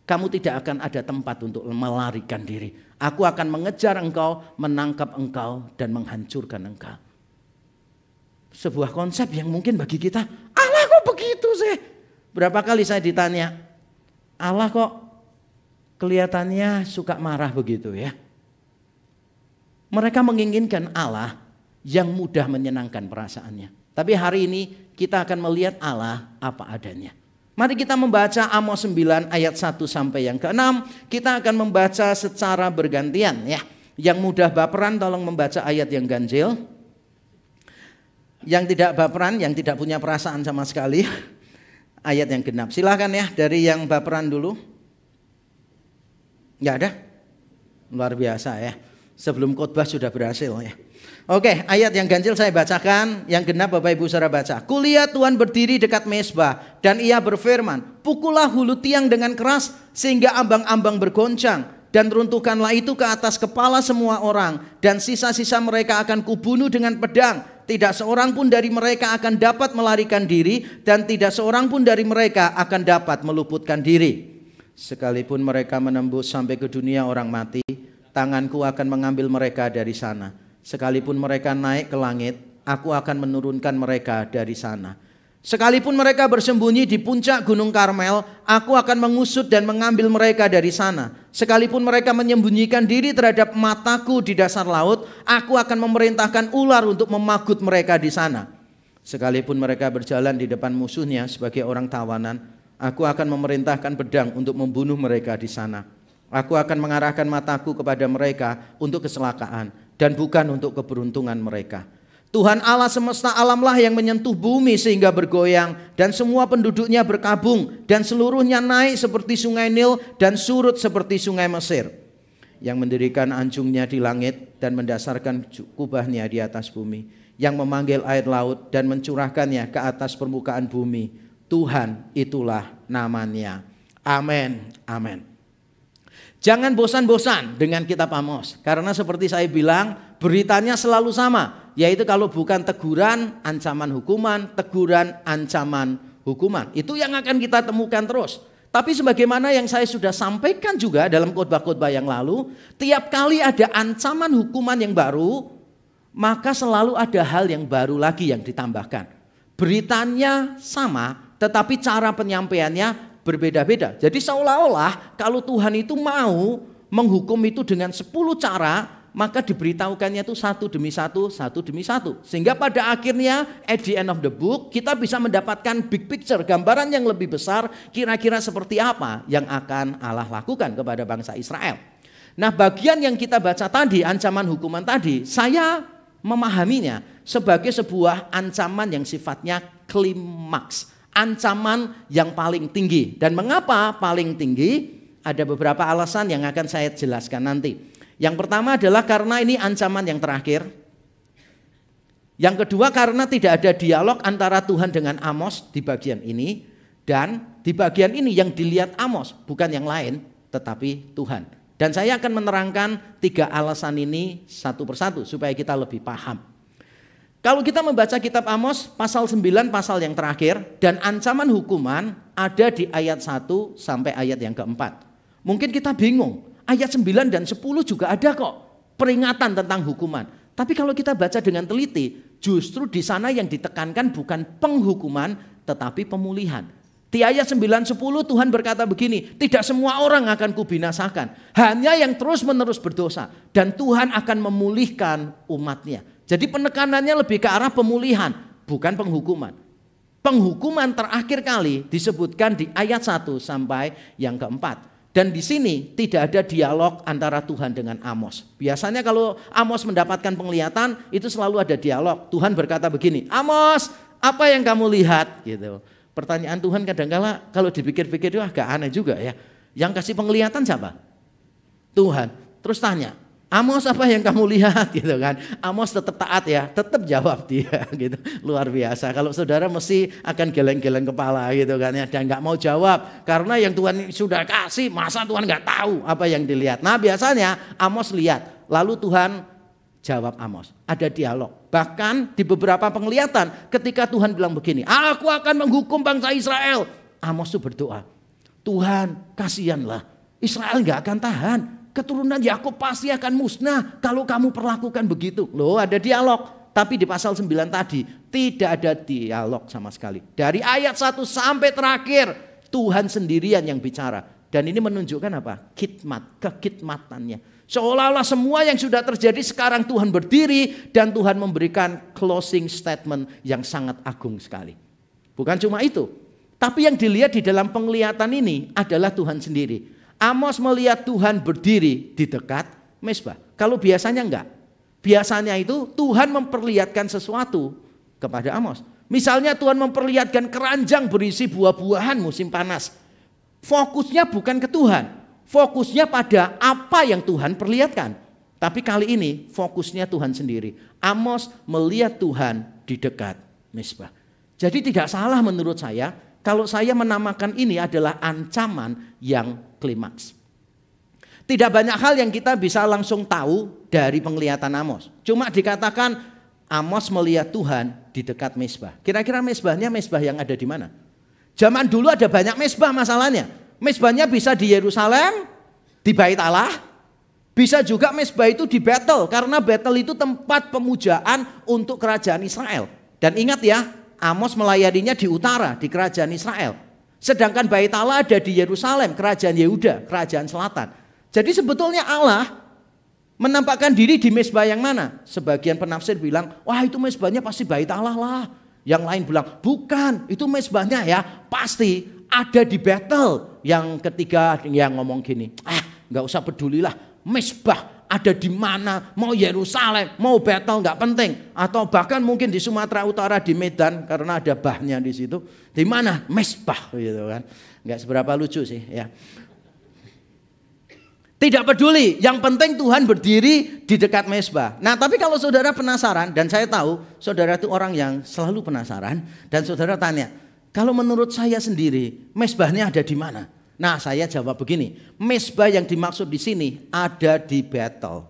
kamu tidak akan ada tempat untuk melarikan diri. Aku akan mengejar engkau, menangkap engkau, dan menghancurkan engkau. Sebuah konsep yang mungkin bagi kita, Allah kok begitu sih? Berapa kali saya ditanya, Allah kok kelihatannya suka marah begitu ya? Mereka menginginkan Allah yang mudah menyenangkan perasaannya. Tapi hari ini kita akan melihat Allah apa adanya. Mari kita membaca Amos 9 ayat 1 sampai yang ke-6. Kita akan membaca secara bergantian ya. Yang mudah baperan tolong membaca ayat yang ganjil. Yang tidak baperan, yang tidak punya perasaan sama sekali, ayat yang genap. Silakan ya dari yang baperan dulu. Enggak ada? Luar biasa ya. Sebelum khotbah sudah berhasil ya. Oke, ayat yang ganjil saya bacakan, yang genap Bapak Ibu Saudara baca. Kulihat Tuhan berdiri dekat mezbah dan ia berfirman, pukullah hulu tiang dengan keras sehingga ambang-ambang bergoncang. Dan runtuhkanlah itu ke atas kepala semua orang. Dan sisa-sisa mereka akan kubunuh dengan pedang. Tidak seorang pun dari mereka akan dapat melarikan diri. Dan tidak seorang pun dari mereka akan dapat meluputkan diri. Sekalipun mereka menembus sampai ke dunia orang mati, tanganku akan mengambil mereka dari sana. Sekalipun mereka naik ke langit, aku akan menurunkan mereka dari sana. Sekalipun mereka bersembunyi di puncak gunung Karmel, aku akan mengusut dan mengambil mereka dari sana. Sekalipun mereka menyembunyikan diri terhadap mataku di dasar laut, aku akan memerintahkan ular untuk memagut mereka di sana. Sekalipun mereka berjalan di depan musuhnya sebagai orang tawanan, aku akan memerintahkan pedang untuk membunuh mereka di sana. Aku akan mengarahkan mataku kepada mereka untuk kecelakaan dan bukan untuk keberuntungan mereka. Tuhan Allah semesta alamlah yang menyentuh bumi sehingga bergoyang dan semua penduduknya berkabung dan seluruhnya naik seperti sungai Nil dan surut seperti sungai Mesir. Yang mendirikan anjungnya di langit dan mendasarkan kubahnya di atas bumi. Yang memanggil air laut dan mencurahkannya ke atas permukaan bumi. Tuhan itulah namanya. Amin. Amin. Jangan bosan-bosan dengan kitab Amos. Karena seperti saya bilang, beritanya selalu sama. Yaitu kalau bukan teguran, ancaman hukuman, teguran, ancaman hukuman. Itu yang akan kita temukan terus. Tapi sebagaimana yang saya sudah sampaikan juga dalam khotbah-khotbah yang lalu, tiap kali ada ancaman hukuman yang baru, maka selalu ada hal yang baru lagi yang ditambahkan. Beritanya sama, tetapi cara penyampaiannya berbeda-beda. Jadi seolah-olah kalau Tuhan itu mau menghukum itu dengan 10 cara, maka diberitahukannya itu satu demi satu demi satu. Sehingga pada akhirnya at the end of the book kita bisa mendapatkan big picture, gambaran yang lebih besar kira-kira seperti apa yang akan Allah lakukan kepada bangsa Israel. Nah, bagian yang kita baca tadi, ancaman hukuman tadi, saya memahaminya sebagai sebuah ancaman yang sifatnya klimaks. Ancaman yang paling tinggi. Dan mengapa paling tinggi? Ada beberapa alasan yang akan saya jelaskan nanti. Yang pertama adalah karena ini ancaman yang terakhir. Yang kedua karena tidak ada dialog antara Tuhan dengan Amos di bagian ini. Dan di bagian ini yang dilihat Amos bukan yang lain tetapi Tuhan. Dan saya akan menerangkan 3 alasan ini satu persatu supaya kita lebih paham. Kalau kita membaca kitab Amos pasal 9 pasal yang terakhir dan ancaman hukuman ada di ayat 1 sampai ayat yang keempat. Mungkin kita bingung. Ayat 9 dan 10 juga ada kok peringatan tentang hukuman. Tapi kalau kita baca dengan teliti, justru di sana yang ditekankan bukan penghukuman tetapi pemulihan. Di ayat 9-10 Tuhan berkata begini, tidak semua orang akan kubinasakan, hanya yang terus-menerus berdosa dan Tuhan akan memulihkan umatnya. Jadi penekanannya lebih ke arah pemulihan, bukan penghukuman. Penghukuman terakhir kali disebutkan di ayat 1 sampai yang keempat. Dan di sini tidak ada dialog antara Tuhan dengan Amos. Biasanya kalau Amos mendapatkan penglihatan itu selalu ada dialog. Tuhan berkata begini, Amos, apa yang kamu lihat? Gitu. Pertanyaan Tuhan kadang-kala kalau dipikir-pikir itu agak aneh juga ya. Yang kasih penglihatan siapa? Tuhan. Terus tanya, Amos apa yang kamu lihat gitu kan. Amos tetap taat ya, tetap jawab dia gitu. Luar biasa. Kalau saudara mesti akan geleng-geleng kepala gitu kan ya. Dan gak mau jawab. Karena yang Tuhan sudah kasih, masa Tuhan gak tahu apa yang dilihat. Nah biasanya Amos lihat. Lalu Tuhan jawab Amos. Ada dialog. Bahkan di beberapa penglihatan ketika Tuhan bilang begini, aku akan menghukum bangsa Israel. Amos itu berdoa, Tuhan kasihanlah, Israel gak akan tahan. Keturunan Yakub pasti akan musnah kalau kamu perlakukan begitu. Loh ada dialog. Tapi di pasal 9 tadi tidak ada dialog sama sekali. Dari ayat 1 sampai terakhir Tuhan sendirian yang bicara. Dan ini menunjukkan apa? Kehikmatannya. Seolah-olah semua yang sudah terjadi sekarang Tuhan berdiri dan Tuhan memberikan closing statement yang sangat agung sekali. Bukan cuma itu. Tapi yang dilihat di dalam penglihatan ini adalah Tuhan sendiri. Amos melihat Tuhan berdiri di dekat mezbah. Kalau biasanya enggak. Biasanya itu Tuhan memperlihatkan sesuatu kepada Amos. Misalnya Tuhan memperlihatkan keranjang berisi buah-buahan musim panas. Fokusnya bukan ke Tuhan. Fokusnya pada apa yang Tuhan perlihatkan. Tapi kali ini fokusnya Tuhan sendiri. Amos melihat Tuhan di dekat mezbah. Jadi tidak salah menurut saya kalau saya menamakan ini adalah ancaman yang klimaks. Tidak banyak hal yang kita bisa langsung tahu dari penglihatan Amos. Cuma dikatakan Amos melihat Tuhan di dekat mezbah. Kira-kira mezbahnya mezbah yang ada di mana? Zaman dulu ada banyak mezbah masalahnya. Mezbahnya bisa di Yerusalem, di Bait Allah. Bisa juga mezbah itu di Betel, karena Betel itu tempat pemujaan untuk kerajaan Israel. Dan ingat ya, Amos melayaninya di utara, di kerajaan Israel. Sedangkan Bait Allah ada di Yerusalem, kerajaan Yehuda, kerajaan selatan. Jadi sebetulnya Allah menampakkan diri di mezbah yang mana? Sebagian penafsir bilang, wah itu mezbahnya pasti Bait Allah lah. Yang lain bilang, bukan, itu mezbahnya ya pasti ada di Betel. Yang ketiga yang ngomong gini, nggak usah pedulilah. Mezbah ada di mana, mau Yerusalem, mau Betel nggak penting, atau bahkan mungkin di Sumatera Utara di Medan karena ada bahnya di situ. Di mana mezbah gitu kan? Nggak seberapa lucu sih ya. Tidak peduli, yang penting Tuhan berdiri di dekat mezbah. Nah, tapi kalau saudara penasaran, dan saya tahu saudara itu orang yang selalu penasaran, dan saudara tanya, kalau menurut saya sendiri mezbahnya ada di mana? Nah, saya jawab begini, mezbah yang dimaksud di sini ada di Betel,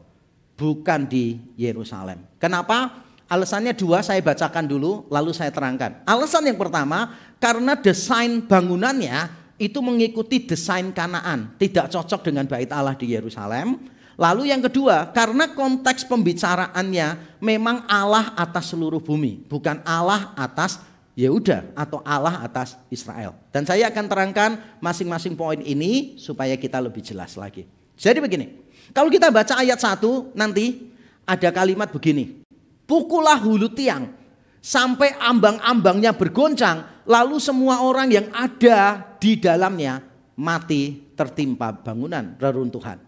bukan di Yerusalem. Kenapa? Alasannya dua, saya bacakan dulu, lalu saya terangkan. Alasan yang pertama, karena desain bangunannya itu mengikuti desain Kanaan, tidak cocok dengan Bait Allah di Yerusalem. Lalu yang kedua, karena konteks pembicaraannya memang Allah atas seluruh bumi, bukan Allah atas Yehuda atau Allah atas Israel. Dan saya akan terangkan masing-masing poin ini supaya kita lebih jelas lagi. Jadi begini, kalau kita baca ayat 1 nanti ada kalimat begini. Pukullah hulu tiang sampai ambang-ambangnya bergoncang, lalu semua orang yang ada di dalamnya mati tertimpa bangunan reruntuhan.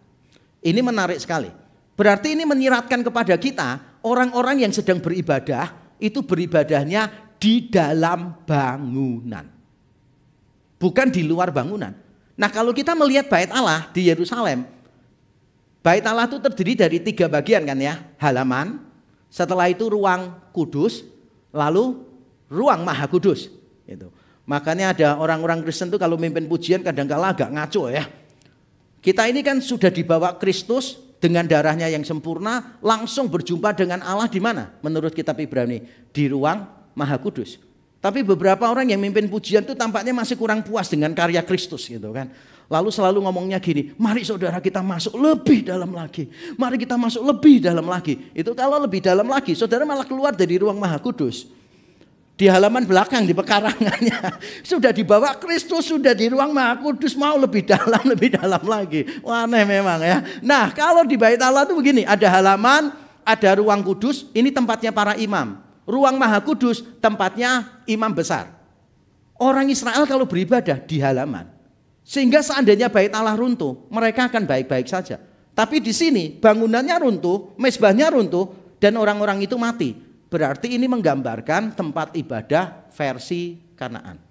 Ini menarik sekali. Berarti ini menyiratkan kepada kita orang-orang yang sedang beribadah itu beribadahnya di dalam bangunan, bukan di luar bangunan. Nah, kalau kita melihat Bait Allah di Yerusalem, Bait Allah itu terdiri dari 3 bagian kan ya, halaman, setelah itu ruang kudus, lalu ruang maha kudus. Gitu. Makanya ada orang-orang Kristen tuh kalau mimpin pujian kadang-kala agak ngaco ya. Kita ini kan sudah dibawa Kristus dengan darahnya yang sempurna, langsung berjumpa dengan Allah di mana? Menurut kitab Ibrani, di ruang Maha Kudus. Tapi beberapa orang yang mimpin pujian itu tampaknya masih kurang puas dengan karya Kristus gitu kan. Lalu selalu ngomongnya gini, mari saudara kita masuk lebih dalam lagi. Mari kita masuk lebih dalam lagi. Itu kalau lebih dalam lagi, saudara malah keluar dari ruang Maha Kudus. Di halaman belakang, di pekarangannya. Sudah dibawa Kristus, sudah di ruang Maha Kudus, mau lebih dalam lagi. Wah, aneh memang ya. Nah, kalau di Bait Allah itu begini, ada halaman, ada ruang kudus, ini tempatnya para imam. Ruang Maha Kudus tempatnya imam besar. Orang Israel kalau beribadah di halaman. Sehingga seandainya Bait Allah runtuh, mereka akan baik-baik saja. Tapi di sini bangunannya runtuh, mezbahnya runtuh, dan orang-orang itu mati. Berarti ini menggambarkan tempat ibadah versi Kanaan.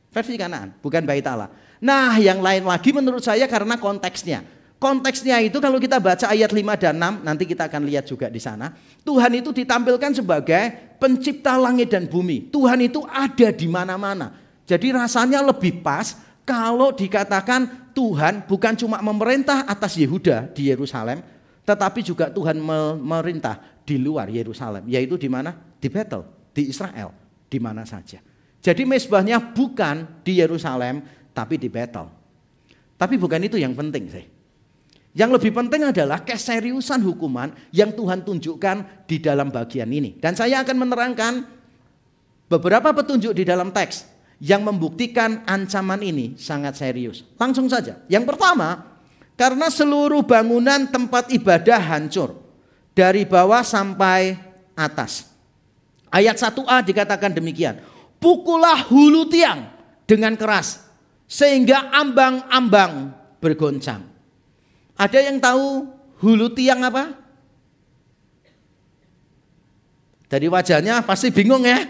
Versi Kanaan, bukan Bait Allah. Nah, yang lain lagi menurut saya karena konteksnya. Konteksnya itu kalau kita baca ayat 5 dan 6, nanti kita akan lihat juga di sana. Tuhan itu ditampilkan sebagai pencipta langit dan bumi. Tuhan itu ada di mana-mana. Jadi rasanya lebih pas kalau dikatakan Tuhan bukan cuma memerintah atas Yehuda di Yerusalem, tetapi juga Tuhan memerintah di luar Yerusalem. Yaitu di mana? Di Betel, di Israel, di mana saja. Jadi mezbahnya bukan di Yerusalem, tapi di Betel. Tapi bukan itu yang penting sih. Yang lebih penting adalah keseriusan hukuman yang Tuhan tunjukkan di dalam bagian ini. Dan saya akan menerangkan beberapa petunjuk di dalam teks yang membuktikan ancaman ini sangat serius. Langsung saja. Yang pertama, karena seluruh bangunan tempat ibadah hancur dari bawah sampai atas. Ayat 1a dikatakan demikian. Pukullah hulu tiang dengan keras sehingga ambang-ambang bergoncang. Ada yang tahu hulu tiang apa? Dari wajahnya pasti bingung ya.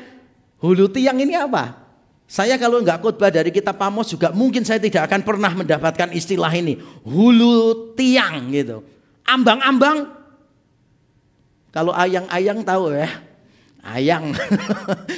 Hulu tiang ini apa? Saya kalau nggak khotbah dari kitab Amos juga mungkin saya tidak akan pernah mendapatkan istilah ini. Hulu tiang gitu. ambang-ambang. Kalau ayang-ayang tahu ya, ayang,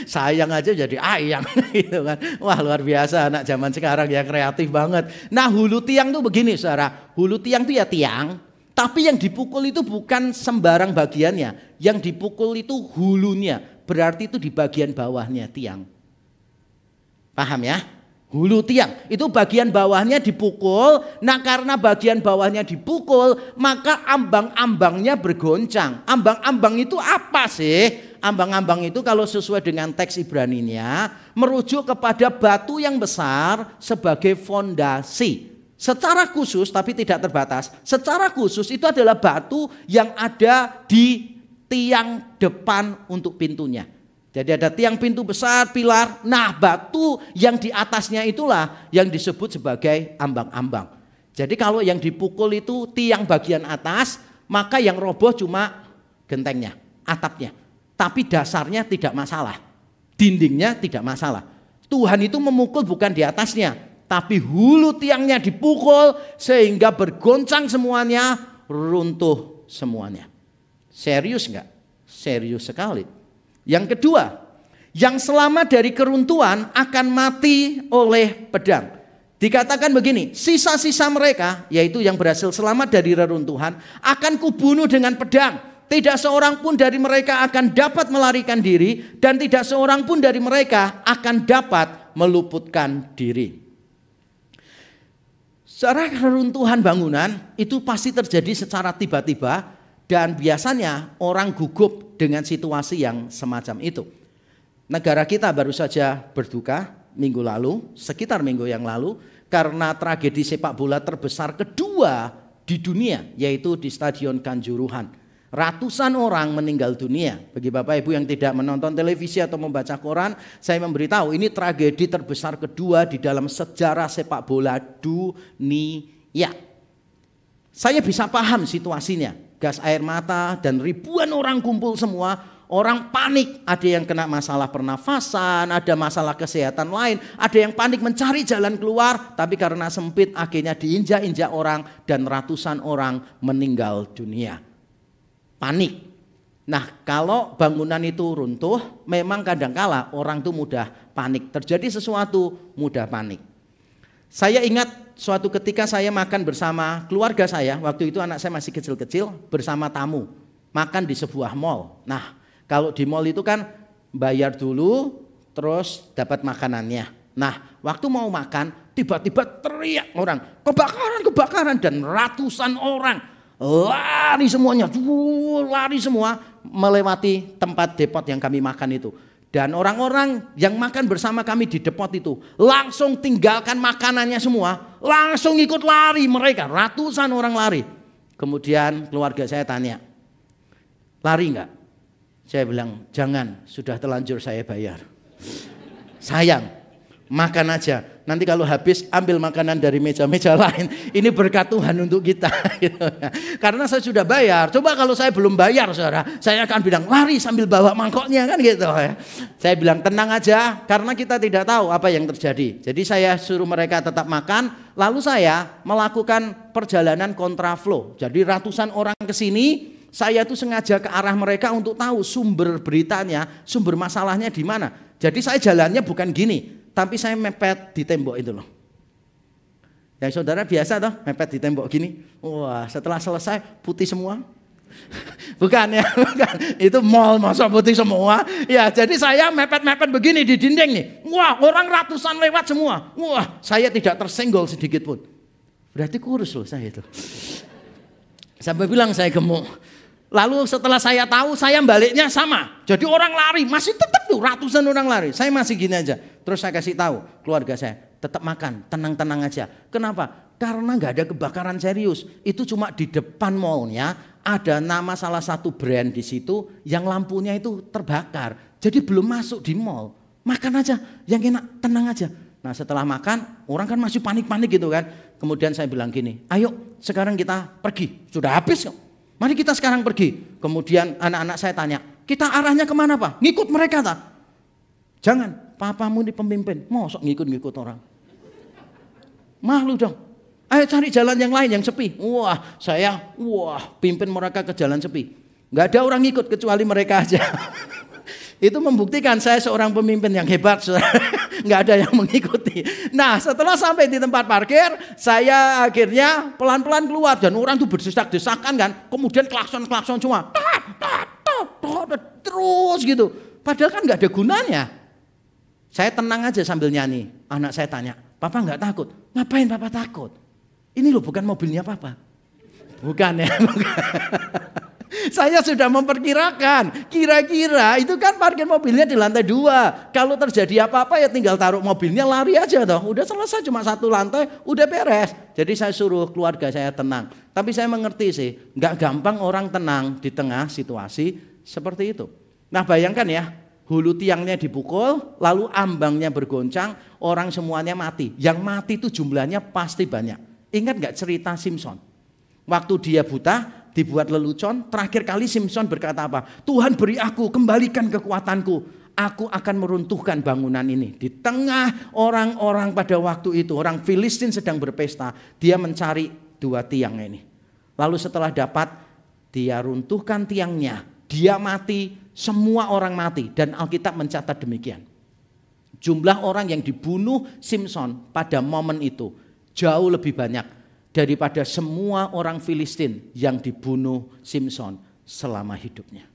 sayang aja jadi ayang gitu kan. Wah luar biasa anak zaman sekarang ya, kreatif banget. Nah hulu tiang tuh begini saudara, hulu tiang tuh ya tiang, tapi yang dipukul itu bukan sembarang bagiannya, yang dipukul itu hulunya, berarti itu di bagian bawahnya tiang. Paham ya? Hulu tiang itu bagian bawahnya dipukul. Nah karena bagian bawahnya dipukul, maka ambang-ambangnya bergoncang. Ambang-ambang itu apa sih? Ambang-ambang itu kalau sesuai dengan teks Ibraninya merujuk kepada batu yang besar sebagai fondasi. Secara khusus tapi tidak terbatas. Secara khusus itu adalah batu yang ada di tiang depan untuk pintunya. Jadi ada tiang pintu besar, pilar. Nah batu yang di atasnya itulah yang disebut sebagai ambang-ambang. Jadi kalau yang dipukul itu tiang bagian atas, maka yang roboh cuma gentengnya, atapnya. Tapi dasarnya tidak masalah. Dindingnya tidak masalah. Tuhan itu memukul bukan di atasnya, tapi hulu tiangnya dipukul sehingga bergoncang semuanya, runtuh semuanya. Serius enggak? Serius sekali. Yang kedua, yang selamat dari keruntuhan akan mati oleh pedang. Dikatakan begini, sisa-sisa mereka, yaitu yang berhasil selamat dari reruntuhan, akan kubunuh dengan pedang. Tidak seorang pun dari mereka akan dapat melarikan diri, dan tidak seorang pun dari mereka akan dapat meluputkan diri. Secara reruntuhan bangunan itu pasti terjadi secara tiba-tiba. Dan biasanya orang gugup dengan situasi yang semacam itu. Negara kita baru saja berduka minggu lalu, sekitar minggu yang lalu, karena tragedi sepak bola terbesar kedua di dunia, yaitu di Stadion Kanjuruhan. Ratusan orang meninggal dunia. Bagi Bapak Ibu yang tidak menonton televisi atau membaca koran, saya memberitahu ini tragedi terbesar kedua di dalam sejarah sepak bola dunia. Saya bisa paham situasinya. Gas air mata dan ribuan orang kumpul semua, orang panik, ada yang kena masalah pernafasan, ada masalah kesehatan lain, ada yang panik mencari jalan keluar, tapi karena sempit akhirnya diinjak-injak orang dan ratusan orang meninggal dunia. Panik. Nah kalau bangunan itu runtuh, memang kadangkala orang itu mudah panik, terjadi sesuatu mudah panik. Saya ingat suatu ketika saya makan bersama keluarga saya, waktu itu anak saya masih kecil-kecil, bersama tamu, makan di sebuah mall. Nah kalau di mall itu kan bayar dulu terus dapat makanannya. Nah waktu mau makan tiba-tiba teriak orang, kebakaran, dan ratusan orang lari semuanya, lari semua melewati tempat depot yang kami makan itu. Dan orang-orang yang makan bersama kami di depot itu langsung tinggalkan makanannya semua, langsung ikut lari mereka, ratusan orang lari. Kemudian keluarga saya tanya, lari enggak? Saya bilang, jangan, sudah terlanjur saya bayar. Sayang, makan aja. Nanti kalau habis ambil makanan dari meja-meja lain. Ini berkat Tuhan untuk kita. Gitu. Karena saya sudah bayar. Coba kalau saya belum bayar saudara, saya akan bilang lari sambil bawa mangkoknya kan gitu. Saya bilang tenang aja karena kita tidak tahu apa yang terjadi. Jadi saya suruh mereka tetap makan. Lalu saya melakukan perjalanan kontraflow. Jadi ratusan orang ke sini. Saya tuh sengaja ke arah mereka untuk tahu sumber beritanya, sumber masalahnya di mana. Jadi saya jalannya bukan gini. Tapi saya mepet di tembok itu loh. Yang saudara biasa toh mepet di tembok gini. Wah setelah selesai putih semua. Bukan ya, bukan. Itu mall masa putih semua. Ya jadi saya mepet-mepet begini di dinding nih. Wah orang ratusan lewat semua. Wah saya tidak tersenggol sedikit pun. Berarti kurus loh saya itu. Sampai bilang saya gemuk. Lalu setelah saya tahu saya baliknya sama. Jadi orang lari masih tetap tuh ratusan orang lari. Saya masih gini aja. Terus saya kasih tahu keluarga saya tetap makan, tenang-tenang aja. Kenapa? Karena nggak ada kebakaran serius. Itu cuma di depan mallnya ada nama salah satu brand di situ yang lampunya itu terbakar. Jadi belum masuk di mall. Makan aja, yang enak, tenang aja. Nah setelah makan orang kan masih panik-panik gitu kan. Kemudian saya bilang gini, ayo sekarang kita pergi. Sudah habis kok. Mari kita sekarang pergi. Kemudian anak-anak saya tanya, kita arahnya kemana Pak? Ngikut mereka tak? Jangan, papamu ini pemimpin. Mosok ngikut-ngikut orang. Malu dong. Ayo cari jalan yang lain yang sepi. Saya pimpin mereka ke jalan sepi. Nggak ada orang ikut kecuali mereka aja. Itu membuktikan saya seorang pemimpin yang hebat. Nggak ada yang mengikuti. Nah setelah sampai di tempat parkir, saya akhirnya pelan-pelan keluar. Dan orang itu berdesak-desakan kan. Kemudian klakson-klakson semua. Terus gitu. Padahal kan nggak ada gunanya. Saya tenang aja sambil nyanyi. Anak saya tanya, Papa nggak takut? Ngapain Papa takut? Ini loh bukan mobilnya Papa. Bukan ya. Saya sudah memperkirakan, kira-kira itu kan parkir mobilnya di lantai 2. Kalau terjadi apa-apa ya tinggal taruh mobilnya lari aja toh. Udah selesai, cuma 1 lantai, udah beres. Jadi saya suruh keluarga saya tenang. Tapi saya mengerti sih, nggak gampang orang tenang di tengah situasi seperti itu. Nah bayangkan ya, hulu tiangnya dipukul, lalu ambangnya bergoncang, orang semuanya mati. Yang mati itu jumlahnya pasti banyak. Ingat nggak cerita Simpson? Waktu dia buta, dibuat lelucon, terakhir kali Simpson berkata apa? Tuhan beri aku, kembalikan kekuatanku. Aku akan meruntuhkan bangunan ini. Di tengah orang-orang pada waktu itu, orang Filistin sedang berpesta. Dia mencari 2 tiang ini. Lalu setelah dapat, dia runtuhkan tiangnya. Dia mati, semua orang mati. Dan Alkitab mencatat demikian. Jumlah orang yang dibunuh Simpson pada momen itu jauh lebih banyak daripada semua orang Filistin yang dibunuh Simpson selama hidupnya.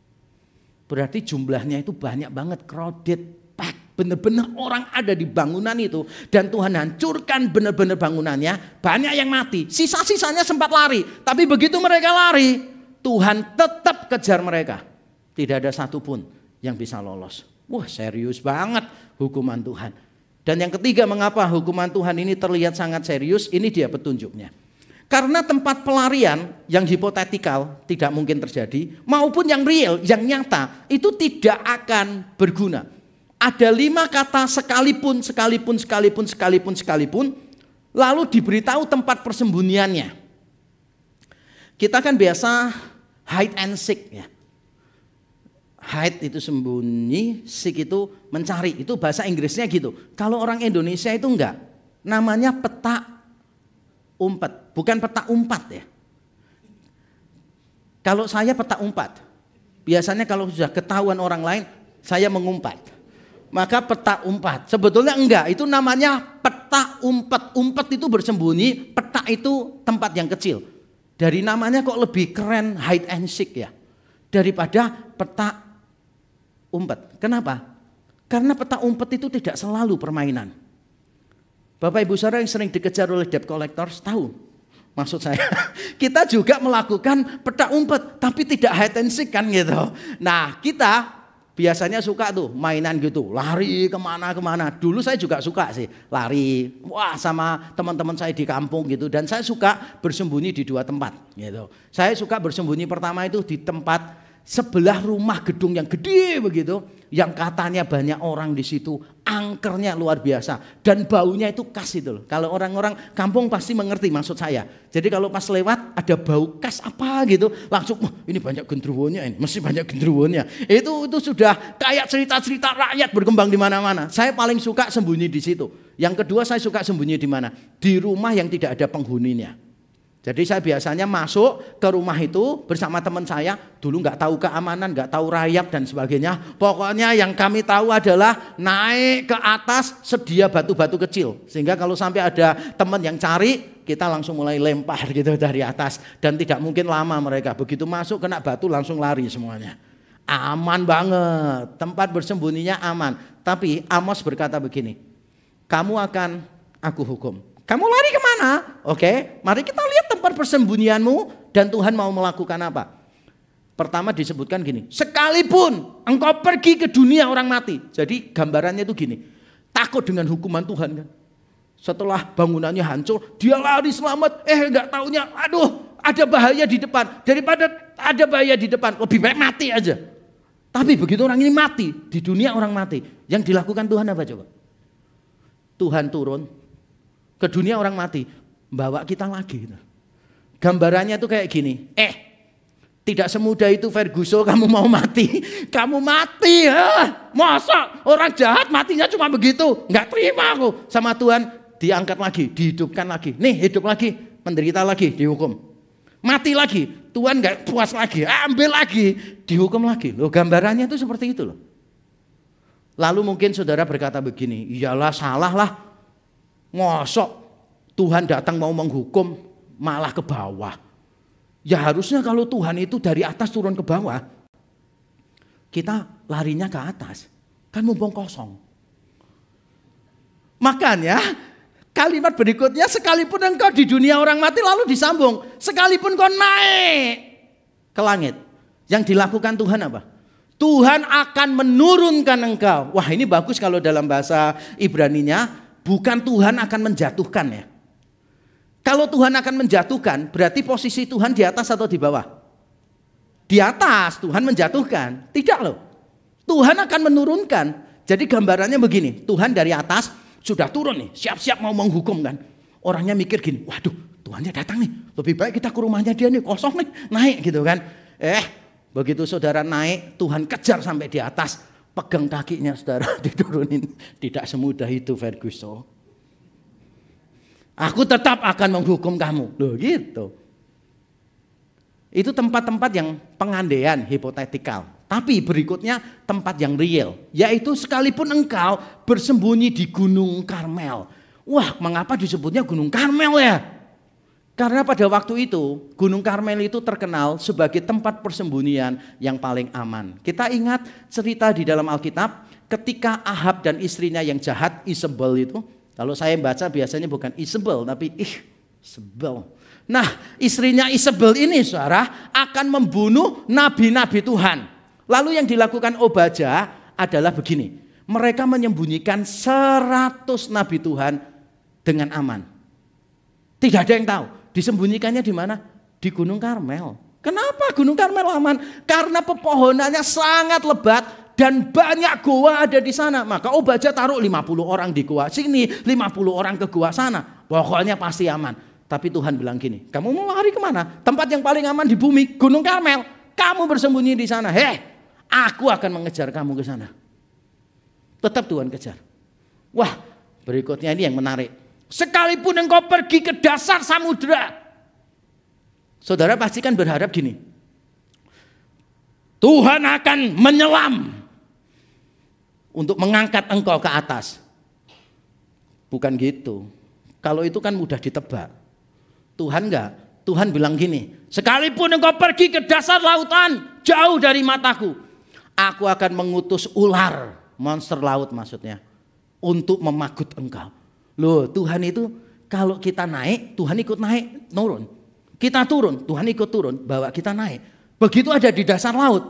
Berarti jumlahnya itu banyak banget, crowded, pack. Benar-benar orang ada di bangunan itu. Dan Tuhan hancurkan benar-benar bangunannya. Banyak yang mati, sisa-sisanya sempat lari. Tapi begitu mereka lari, Tuhan tetap kejar mereka. Tidak ada satupun yang bisa lolos. Wah serius banget hukuman Tuhan. Dan yang ketiga, mengapa hukuman Tuhan ini terlihat sangat serius? Ini dia petunjuknya. Karena tempat pelarian yang hipotetikal tidak mungkin terjadi, maupun yang real, yang nyata, itu tidak akan berguna. Ada 5 kata sekalipun, lalu diberitahu tempat persembunyiannya. Kita kan biasa hide and seek ya. Hide itu sembunyi, seek itu mencari. Itu bahasa Inggrisnya gitu. Kalau orang Indonesia itu enggak. Namanya peta umpat, bukan peta umpat ya. Kalau saya peta umpat, biasanya kalau sudah ketahuan orang lain, saya mengumpat. Maka peta umpat, sebetulnya enggak, itu namanya peta umpat. Umpat itu bersembunyi, peta itu tempat yang kecil. Dari namanya kok lebih keren hide and seek ya, daripada peta umpat. Kenapa? Karena peta umpat itu tidak selalu permainan. Bapak Ibu Saudara yang sering dikejar oleh debt collectors tahu maksud saya. Kita juga melakukan peta umpet tapi tidak hide and seek kan gitu. Nah kita biasanya suka tuh mainan gitu, lari kemana-kemana. Dulu saya juga suka sih lari, sama teman-teman saya di kampung gitu. Dan saya suka bersembunyi di 2 tempat gitu. Saya suka bersembunyi pertama itu di tempat sebelah rumah gedung yang gede begitu, yang katanya banyak orang di situ, angkernya luar biasa dan baunya itu khas itu loh. Kalau orang-orang kampung pasti mengerti maksud saya. Jadi kalau pas lewat ada bau khas apa gitu, langsung ini banyak gendruwonya, ini mesti banyak gendruwonya. Itu sudah kayak cerita-cerita rakyat berkembang di mana-mana. Saya paling suka sembunyi di situ. Yang kedua saya suka sembunyi di mana? Di rumah yang tidak ada penghuninya. Jadi saya biasanya masuk ke rumah itu bersama teman saya, dulu nggak tahu keamanan, nggak tahu rayap dan sebagainya. Pokoknya yang kami tahu adalah naik ke atas sedia batu-batu kecil. Sehingga kalau sampai ada teman yang cari, kita langsung mulai lempar gitu dari atas. Dan tidak mungkin lama mereka, begitu masuk kena batu langsung lari semuanya. Aman banget, tempat bersembunyinya aman. Tapi Amos berkata begini, kamu akan aku hukum. Kamu lari kemana? Oke, mari kita lihat tempat persembunyianmu dan Tuhan mau melakukan apa. Pertama disebutkan gini, sekalipun engkau pergi ke dunia orang mati. Jadi gambarannya itu gini, takut dengan hukuman Tuhan kan. Setelah bangunannya hancur, dia lari selamat, enggak taunya, aduh ada bahaya di depan. Daripada ada bahaya di depan, lebih baik mati aja. Tapi begitu orang ini mati, di dunia orang mati, yang dilakukan Tuhan apa coba? Tuhan turun ke dunia orang mati, bawa kita lagi. Gambarannya tuh kayak gini, tidak semudah itu Ferguson kamu mau mati. Kamu mati, masa orang jahat matinya cuma begitu? Nggak terima aku sama Tuhan, diangkat lagi, dihidupkan lagi. Nih hidup lagi, menderita lagi, dihukum. Mati lagi, Tuhan nggak puas lagi, ambil lagi, dihukum lagi. Loh, gambarannya itu seperti itu loh. Lalu mungkin saudara berkata begini, iyalah salah lah. Ngosok Tuhan datang mau menghukum malah ke bawah. Ya harusnya kalau Tuhan itu dari atas turun ke bawah, kita larinya ke atas. Kan mumpung kosong. Makanya kalimat berikutnya, sekalipun engkau di dunia orang mati, lalu disambung, sekalipun kau naik ke langit. Yang dilakukan Tuhan apa? Tuhan akan menurunkan engkau. Wah, ini bagus kalau dalam bahasa Ibraninya, bukan Tuhan akan menjatuhkan ya. Kalau Tuhan akan menjatuhkan, berarti posisi Tuhan di atas atau di bawah? Di atas, Tuhan menjatuhkan. Tidak loh. Tuhan akan menurunkan. Jadi gambarannya begini, Tuhan dari atas sudah turun nih, siap-siap mau menghukum kan. Orangnya mikir gini, waduh Tuhannya datang nih, lebih baik kita ke rumahnya dia nih, kosong nih, naik gitu kan. Begitu saudara naik, Tuhan kejar sampai di atas, pegang kakinya saudara diturunin. Tidak semudah itu Ferguson. Aku tetap akan menghukum kamu. Loh gitu. Itu tempat-tempat yang pengandaian, hipotetikal. Tapi berikutnya tempat yang real, yaitu sekalipun engkau bersembunyi di Gunung Karmel. Wah, mengapa disebutnya Gunung Karmel ya? Karena pada waktu itu Gunung Karmel itu terkenal sebagai tempat persembunyian yang paling aman. Kita ingat cerita di dalam Alkitab ketika Ahab dan istrinya yang jahat Isabel itu. Kalau saya baca biasanya bukan Isabel tapi Isabel. Nah, istrinya Isabel ini saudara akan membunuh nabi-nabi Tuhan. Lalu yang dilakukan Obadya adalah begini. Mereka menyembunyikan 100 nabi Tuhan dengan aman. Tidak ada yang tahu. Disembunyikannya di mana? Di Gunung Karmel. Kenapa Gunung Karmel aman? Karena pepohonannya sangat lebat dan banyak goa ada di sana. Maka Obadya taruh 50 orang di goa sini, 50 orang ke goa sana. Pokoknya pasti aman. Tapi Tuhan bilang gini, kamu mau lari kemana? Tempat yang paling aman di bumi, Gunung Karmel. Kamu bersembunyi di sana. Aku akan mengejar kamu ke sana. Tetap Tuhan kejar. Wah, berikutnya ini yang menarik. Sekalipun engkau pergi ke dasar samudera. Saudara pasti kan berharap gini. Tuhan akan menyelam untuk mengangkat engkau ke atas. Bukan gitu. Kalau itu kan mudah ditebak. Tuhan enggak. Tuhan bilang gini, sekalipun engkau pergi ke dasar lautan, jauh dari mataku, aku akan mengutus ular, monster laut maksudnya, untuk memagut engkau. Loh, Tuhan itu kalau kita naik, Tuhan ikut naik, turun. Kita turun, Tuhan ikut turun, bawa kita naik. Begitu ada di dasar laut,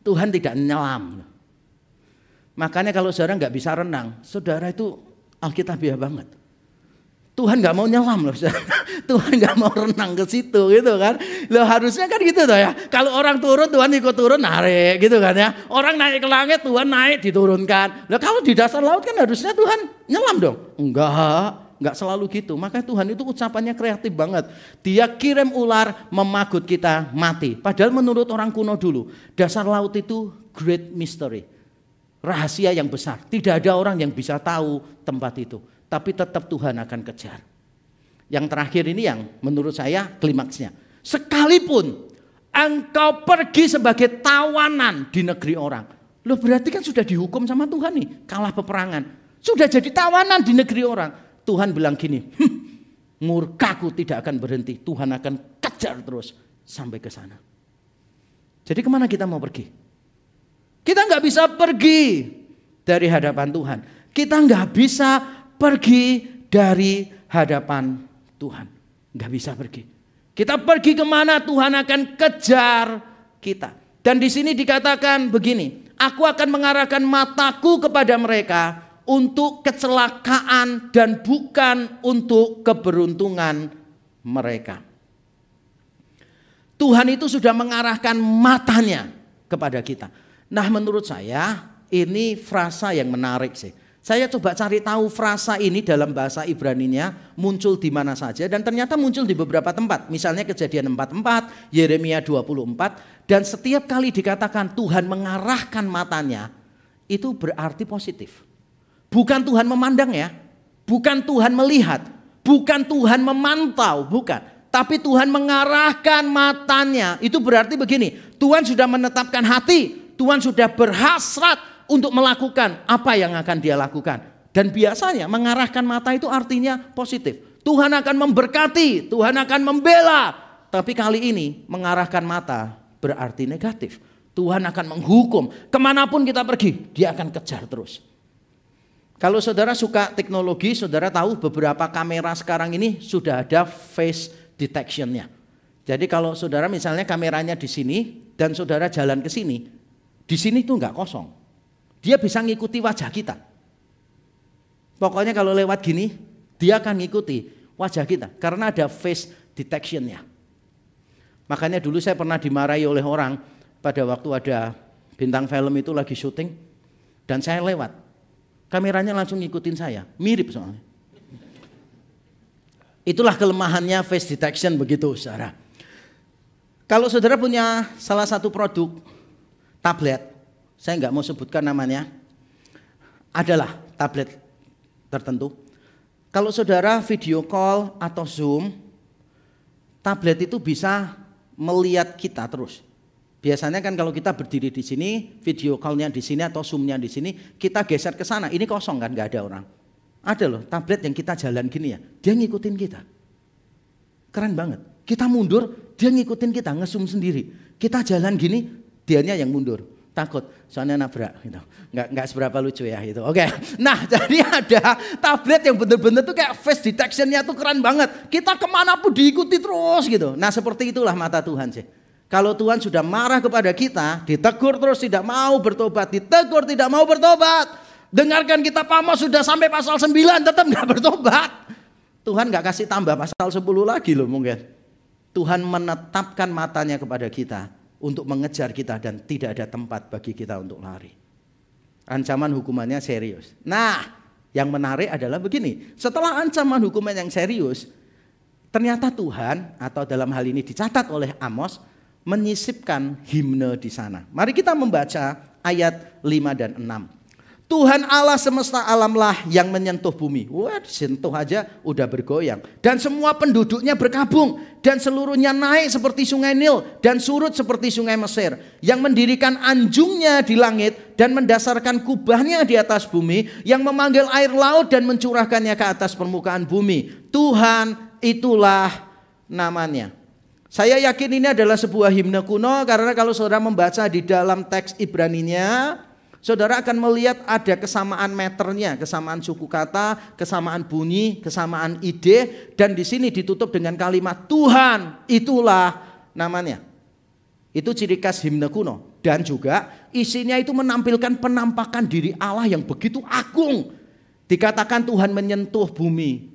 Tuhan tidak menyelam. Makanya kalau saudara nggak bisa renang, saudara itu alkitabiah banget. Tuhan nggak mau nyelam loh, Tuhan nggak mau renang ke situ gitu kan. Loh harusnya kan gitu tuh ya. Kalau orang turun Tuhan ikut turun narik gitu kan ya. Orang naik ke langit Tuhan naik diturunkan. Loh kalau di dasar laut kan harusnya Tuhan nyelam dong. Enggak selalu gitu. Makanya Tuhan itu ucapannya kreatif banget. Dia kirim ular memagut kita mati. Padahal menurut orang kuno dulu dasar laut itu great mystery. Rahasia yang besar. Tidak ada orang yang bisa tahu tempat itu. Tapi tetap Tuhan akan kejar. Yang terakhir ini yang menurut saya klimaksnya. Sekalipun engkau pergi sebagai tawanan di negeri orang. Loh berarti kan sudah dihukum sama Tuhan nih. Kalah peperangan. Sudah jadi tawanan di negeri orang. Tuhan bilang gini. Murkaku tidak akan berhenti. Tuhan akan kejar terus sampai ke sana. Jadi kemana kita mau pergi? Kita nggak bisa pergi dari hadapan Tuhan. Kita nggak bisa pergi dari hadapan Tuhan. Nggak bisa pergi. Kita pergi kemana Tuhan akan kejar kita. Dan di sini dikatakan begini. Aku akan mengarahkan mataku kepada mereka untuk kecelakaan dan bukan untuk keberuntungan mereka. Tuhan itu sudah mengarahkan matanya kepada kita. Nah menurut saya ini frasa yang menarik sih. Saya coba cari tahu frasa ini dalam bahasa Ibraninya muncul di mana saja dan ternyata muncul di beberapa tempat. Misalnya Kejadian 44, Yeremia 24 dan setiap kali dikatakan Tuhan mengarahkan matanya itu berarti positif. Bukan Tuhan memandang ya, bukan Tuhan melihat, Bukan Tuhan memantau, bukan. Tapi Tuhan mengarahkan matanya. Itu berarti begini, Tuhan sudah menetapkan hati, Tuhan sudah berhasrat untuk melakukan apa yang akan dia lakukan. Dan biasanya mengarahkan mata itu artinya positif. Tuhan akan memberkati, Tuhan akan membela. Tapi kali ini mengarahkan mata berarti negatif. Tuhan akan menghukum. Kemanapun kita pergi, dia akan kejar terus. Kalau saudara suka teknologi, saudara tahu beberapa kamera sekarang ini sudah ada face detection-nya. Jadi kalau saudara misalnya kameranya di sini dan saudara jalan ke sini, di sini tuh nggak kosong. Dia bisa ngikuti wajah kita. Pokoknya kalau lewat gini, dia akan ngikuti wajah kita karena ada face detection-nya. Makanya dulu saya pernah dimarahi oleh orang pada waktu ada bintang film itu lagi syuting dan saya lewat. Kameranya langsung ngikutin saya, mirip soalnya. Itulah kelemahannya face detection begitu, saudara. Kalau saudara punya salah satu produk tablet, saya nggak mau sebutkan namanya, adalah tablet tertentu. Kalau saudara video call atau Zoom, tablet itu bisa melihat kita terus. Biasanya kan kalau kita berdiri di sini, video call-nya di sini atau Zoom-nya di sini, kita geser ke sana, ini kosong kan, nggak ada orang. Ada loh tablet yang kita jalan gini ya, dia ngikutin kita. Keren banget. Kita mundur, dia ngikutin kita, nge-zoom sendiri. Kita jalan gini, dianya yang mundur. Takut, soalnya nabrak gitu. Nggak seberapa lucu ya itu. Oke. Nah, jadi ada tablet yang bener-bener tuh kayak face detection-nya tuh keren banget. Kita kemanapun diikuti terus gitu. Nah, seperti itulah mata Tuhan sih. Kalau Tuhan sudah marah kepada kita, ditegur terus tidak mau bertobat, ditegur tidak mau bertobat. Dengarkan kitab Amos sudah sampai pasal 9 tetap nggak bertobat. Tuhan nggak kasih tambah pasal 10 lagi loh mungkin. Tuhan menetapkan matanya kepada kita untuk mengejar kita dan tidak ada tempat bagi kita untuk lari. Ancaman hukumannya serius. Nah, yang menarik adalah begini. Setelah ancaman hukuman yang serius, ternyata Tuhan atau dalam hal ini dicatat oleh Amos menyisipkan himne di sana. Mari kita membaca ayat 5 dan 6. Tuhan Allah semesta alamlah yang menyentuh bumi. Wah, disentuh aja udah bergoyang. Dan semua penduduknya berkabung. Dan seluruhnya naik seperti sungai Nil. Dan surut seperti sungai Mesir. Yang mendirikan anjungnya di langit. Dan mendasarkan kubahnya di atas bumi. Yang memanggil air laut dan mencurahkannya ke atas permukaan bumi. Tuhan itulah namanya. Saya yakin ini adalah sebuah himne kuno. Karena kalau saudara membaca di dalam teks Ibraninya, saudara akan melihat ada kesamaan meternya, kesamaan suku kata, kesamaan bunyi, kesamaan ide, dan di sini ditutup dengan kalimat Tuhan itulah namanya. Itu ciri khas himne kuno. Dan juga isinya itu menampilkan penampakan diri Allah yang begitu agung. Dikatakan Tuhan menyentuh bumi,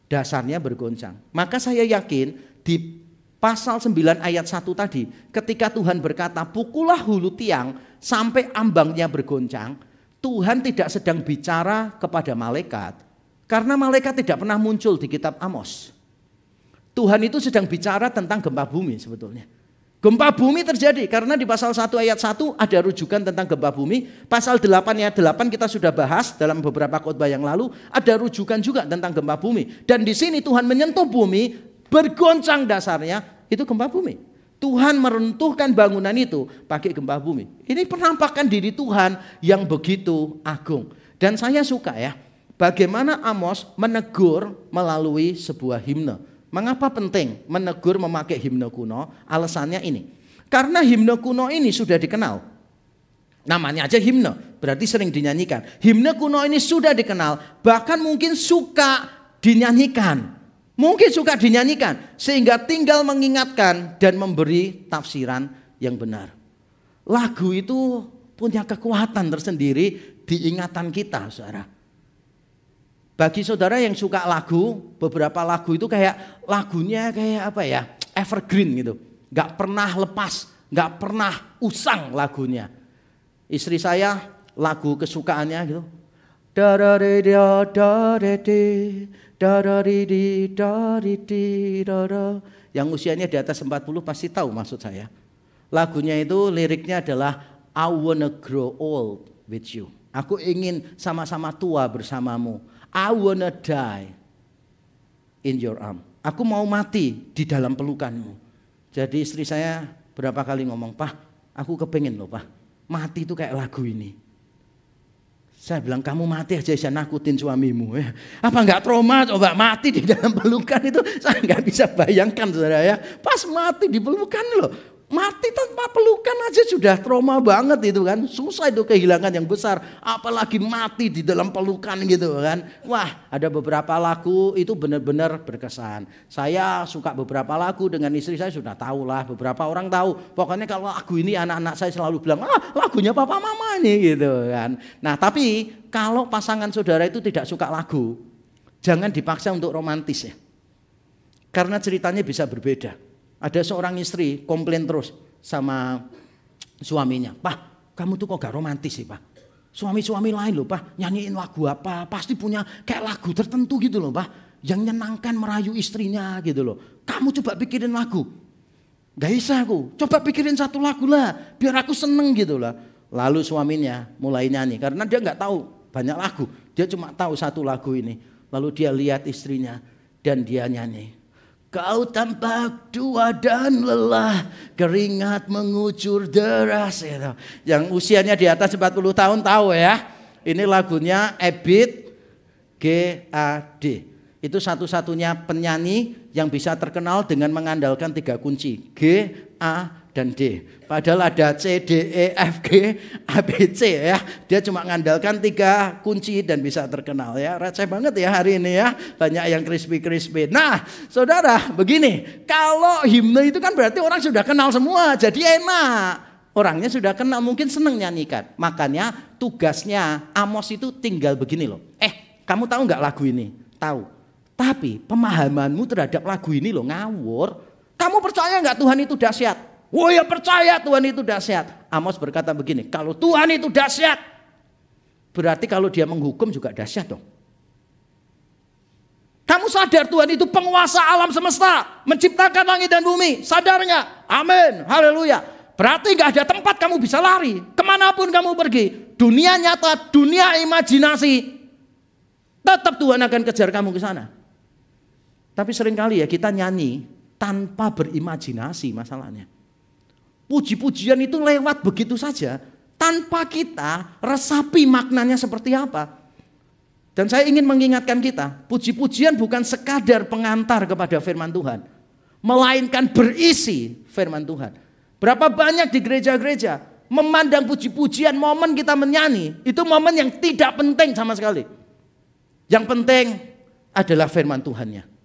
dasarnya bergoncang. Maka saya yakin di pasal 9 ayat 1 tadi, ketika Tuhan berkata pukullah hulu tiang sampai ambangnya bergoncang, Tuhan tidak sedang bicara kepada malaikat, karena malaikat tidak pernah muncul di kitab Amos. Tuhan itu sedang bicara tentang gempa bumi sebetulnya. Gempa bumi terjadi karena di pasal 1 ayat 1 ada rujukan tentang gempa bumi. Pasal 8 ayat 8 kita sudah bahas dalam beberapa khotbah yang lalu, ada rujukan juga tentang gempa bumi. Dan di sini Tuhan menyentuh bumi, bergoncang dasarnya, itu gempa bumi. Tuhan meruntuhkan bangunan itu pakai gempa bumi. Ini penampakan diri Tuhan yang begitu agung. Dan saya suka ya, bagaimana Amos menegur melalui sebuah himne. Mengapa penting menegur memakai himne kuno? Alasannya ini. Karena himne kuno ini sudah dikenal. Namanya aja himne, berarti sering dinyanyikan. Himne kuno ini sudah dikenal, bahkan mungkin suka dinyanyikan. Mungkin suka dinyanyikan sehingga tinggal mengingatkan dan memberi tafsiran yang benar. Lagu itu punya kekuatan tersendiri di ingatan kita, saudara. Bagi saudara yang suka lagu, beberapa lagu itu kayak lagunya kayak apa ya, evergreen gitu. Gak pernah lepas, gak pernah usang lagunya. Istri saya lagu kesukaannya gitu. Yang usianya di atas 40 pasti tahu maksud saya. Lagunya itu liriknya adalah I wanna grow old with you. Aku ingin sama-sama tua bersamamu. I wanna die in your arm. Aku mau mati di dalam pelukanmu. Jadi istri saya berapa kali ngomong, Pak, aku kepengen loh Pak, mati itu kayak lagu ini. Saya bilang, kamu mati aja bisa nakutin suamimu. Apa enggak trauma coba mati di dalam pelukan itu? Saya enggak bisa bayangkan saudara ya. Pas mati di pelukan loh. Mati tanpa pelukan aja sudah trauma banget itu kan. Susah itu, kehilangan yang besar. Apalagi mati di dalam pelukan gitu kan. Wah, ada beberapa lagu itu benar-benar berkesan. Saya suka beberapa lagu, dengan istri saya sudah tahu lah. Beberapa orang tahu. Pokoknya kalau lagu ini anak-anak saya selalu bilang, lagunya papa mama ini gitu kan. Nah tapi kalau pasangan saudara itu tidak suka lagu, jangan dipaksa untuk romantis ya. Karena ceritanya bisa berbeda. Ada seorang istri komplain terus sama suaminya. Pak, kamu tuh kok gak romantis sih Pak? Suami-suami lain loh Pak, nyanyiin lagu apa, pasti punya kayak lagu tertentu gitu loh Pak. Yang nyenangkan merayu istrinya gitu loh. Kamu coba pikirin lagu. Gak bisa aku, coba pikirin satu lagu lah, biar aku seneng gitu lah. Lalu suaminya mulai nyanyi, karena dia gak tahu banyak lagu. Dia cuma tahu satu lagu ini. Lalu dia lihat istrinya dan dia nyanyi. Kau tampak tua dan lelah, keringat mengucur deras. Yang usianya di atas 40 tahun tahu ya. Ini lagunya Ebit G.A.D. Itu satu-satunya penyanyi yang bisa terkenal dengan mengandalkan 3 kunci. G, A, dan D. Padahal ada C, D, E, F, G, A, B, C ya. Dia cuma mengandalkan 3 kunci dan bisa terkenal ya. Receh banget ya hari ini ya. Banyak yang crispy. Nah saudara begini. Kalau himne itu kan berarti orang sudah kenal semua. Jadi enak. Orangnya sudah kenal, mungkin seneng nyanyikan. Makanya tugasnya Amos itu tinggal begini loh. Kamu tahu nggak lagu ini? Tahu. Tapi pemahamanmu terhadap lagu ini loh ngawur. Kamu percaya nggak Tuhan itu dahsyat? Oh ya percaya Tuhan itu dahsyat. Amos berkata begini, kalau Tuhan itu dahsyat, berarti kalau dia menghukum juga dahsyat dong. Kamu sadar Tuhan itu penguasa alam semesta, menciptakan langit dan bumi, sadar nggak? Amin, haleluya. Berarti nggak ada tempat kamu bisa lari, kemanapun kamu pergi, dunia nyata, dunia imajinasi, tetap Tuhan akan kejar kamu ke sana. Tapi seringkali ya kita nyanyi tanpa berimajinasi masalahnya. Puji-pujian itu lewat begitu saja tanpa kita resapi maknanya seperti apa. Dan saya ingin mengingatkan kita, puji-pujian bukan sekadar pengantar kepada firman Tuhan, melainkan berisi firman Tuhan. Berapa banyak di gereja-gereja memandang puji-pujian, momen kita menyanyi, itu momen yang tidak penting sama sekali. Yang penting adalah firman Tuhannya.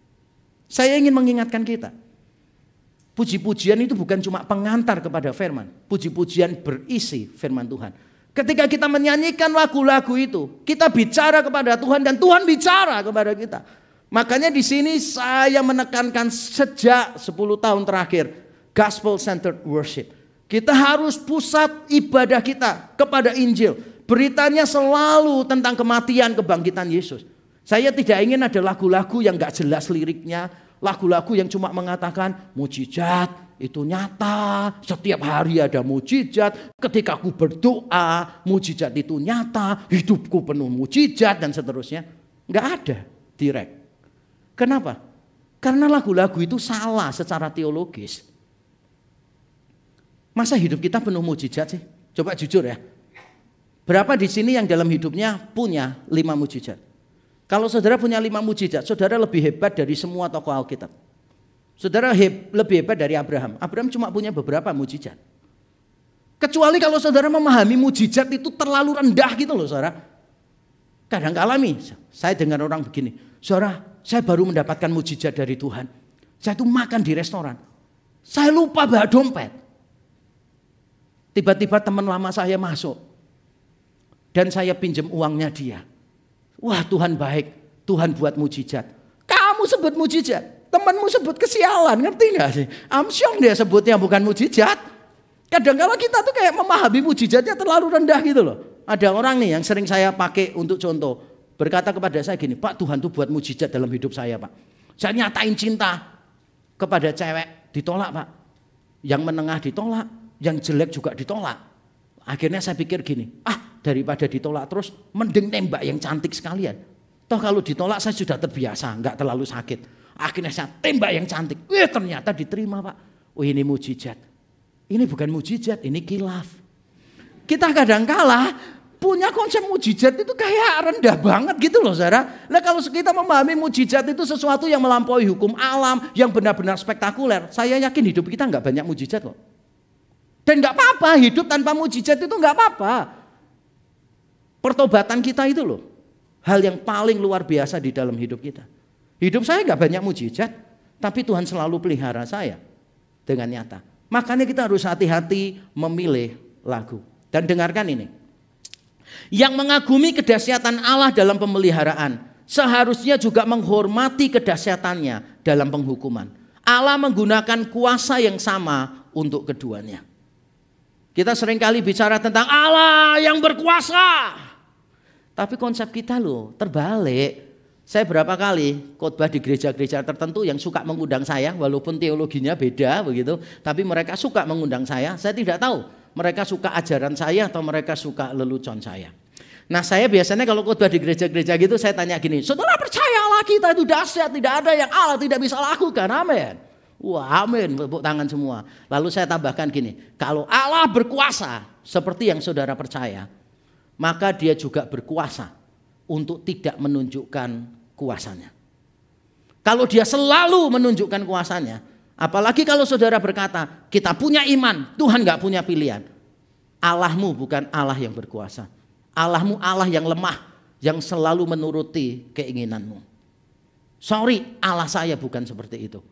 Saya ingin mengingatkan kita, puji-pujian itu bukan cuma pengantar kepada firman. Puji-pujian berisi firman Tuhan. Ketika kita menyanyikan lagu-lagu itu, kita bicara kepada Tuhan dan Tuhan bicara kepada kita. Makanya di sini saya menekankan sejak 10 tahun terakhir, gospel centered worship. Kita harus pusat ibadah kita kepada Injil. Beritanya selalu tentang kematian, kebangkitan Yesus. Saya tidak ingin ada lagu-lagu yang gak jelas liriknya, lagu-lagu yang cuma mengatakan mujizat itu nyata, setiap hari ada mujizat, ketika aku berdoa mujizat itu nyata, hidupku penuh mujizat dan seterusnya. Nggak ada direct. Kenapa? Karena lagu-lagu itu salah secara teologis. Masa hidup kita penuh mujizat sih? Coba jujur ya. Berapa di sini yang dalam hidupnya punya 5 mujizat? Kalau saudara punya 5 mujizat, saudara lebih hebat dari semua tokoh Alkitab. Saudara lebih hebat dari Abraham. Abraham cuma punya beberapa mujizat. Kecuali kalau saudara memahami mujizat itu terlalu rendah gitu loh saudara. Kadang-kala saya dengar orang begini, saudara, saya baru mendapatkan mujizat dari Tuhan. Saya tuh makan di restoran, saya lupa bawa dompet. Tiba-tiba teman lama saya masuk dan saya pinjam uangnya dia. Wah Tuhan baik, Tuhan buat mujizat. Kamu sebut mujizat, temanmu sebut kesialan, ngerti gak sih? Amsyong dia sebutnya bukan mujizat. Kadang-kadang kita tuh kayak memahami mujizatnya terlalu rendah gitu loh. Ada orang nih yang sering saya pakai untuk contoh, berkata kepada saya gini, Pak Tuhan tuh buat mujizat dalam hidup saya Pak. Saya nyatain cinta kepada cewek, ditolak Pak. Yang menengah ditolak, yang jelek juga ditolak. Akhirnya saya pikir gini, daripada ditolak terus, mending nembak yang cantik sekalian. Toh kalau ditolak saya sudah terbiasa, nggak terlalu sakit. Akhirnya saya tembak yang cantik. Ternyata diterima Pak. Oh ini mujizat. Ini bukan mujizat, ini khilaf. Kita kadang kala punya konsep mujizat itu kayak rendah banget gitu loh saudara. Nah kalau kita memahami mujizat itu sesuatu yang melampaui hukum alam, yang benar-benar spektakuler. Saya yakin hidup kita nggak banyak mujizat loh. Dan nggak apa-apa, hidup tanpa mujizat itu nggak apa-apa. Pertobatan kita itu loh, hal yang paling luar biasa di dalam hidup kita. Hidup saya nggak banyak mujizat, tapi Tuhan selalu pelihara saya dengan nyata. Makanya kita harus hati-hati memilih lagu. Dan dengarkan ini. Yang mengagumi kedahsyatan Allah dalam pemeliharaan, seharusnya juga menghormati kedahsyatannya dalam penghukuman. Allah menggunakan kuasa yang sama untuk keduanya. Kita seringkali bicara tentang Allah yang berkuasa. Tapi konsep kita loh terbalik. Saya berapa kali khotbah di gereja-gereja tertentu yang suka mengundang saya, walaupun teologinya beda begitu, tapi mereka suka mengundang saya. Saya tidak tahu mereka suka ajaran saya atau mereka suka lelucon saya. Nah saya biasanya kalau khotbah di gereja-gereja gitu saya tanya gini, saudara percaya Allah kita itu dahsyat, tidak ada yang Allah tidak bisa lakukan, amin. Wah amin, tepuk tangan semua. Lalu saya tambahkan gini, kalau Allah berkuasa seperti yang saudara percaya, maka dia juga berkuasa untuk tidak menunjukkan kuasanya. Kalau dia selalu menunjukkan kuasanya, apalagi kalau saudara berkata, kita punya iman, Tuhan gak punya pilihan. Allahmu bukan Allah yang berkuasa. Allahmu Allah yang lemah, yang selalu menuruti keinginanmu. Sorry, Allah saya bukan seperti itu.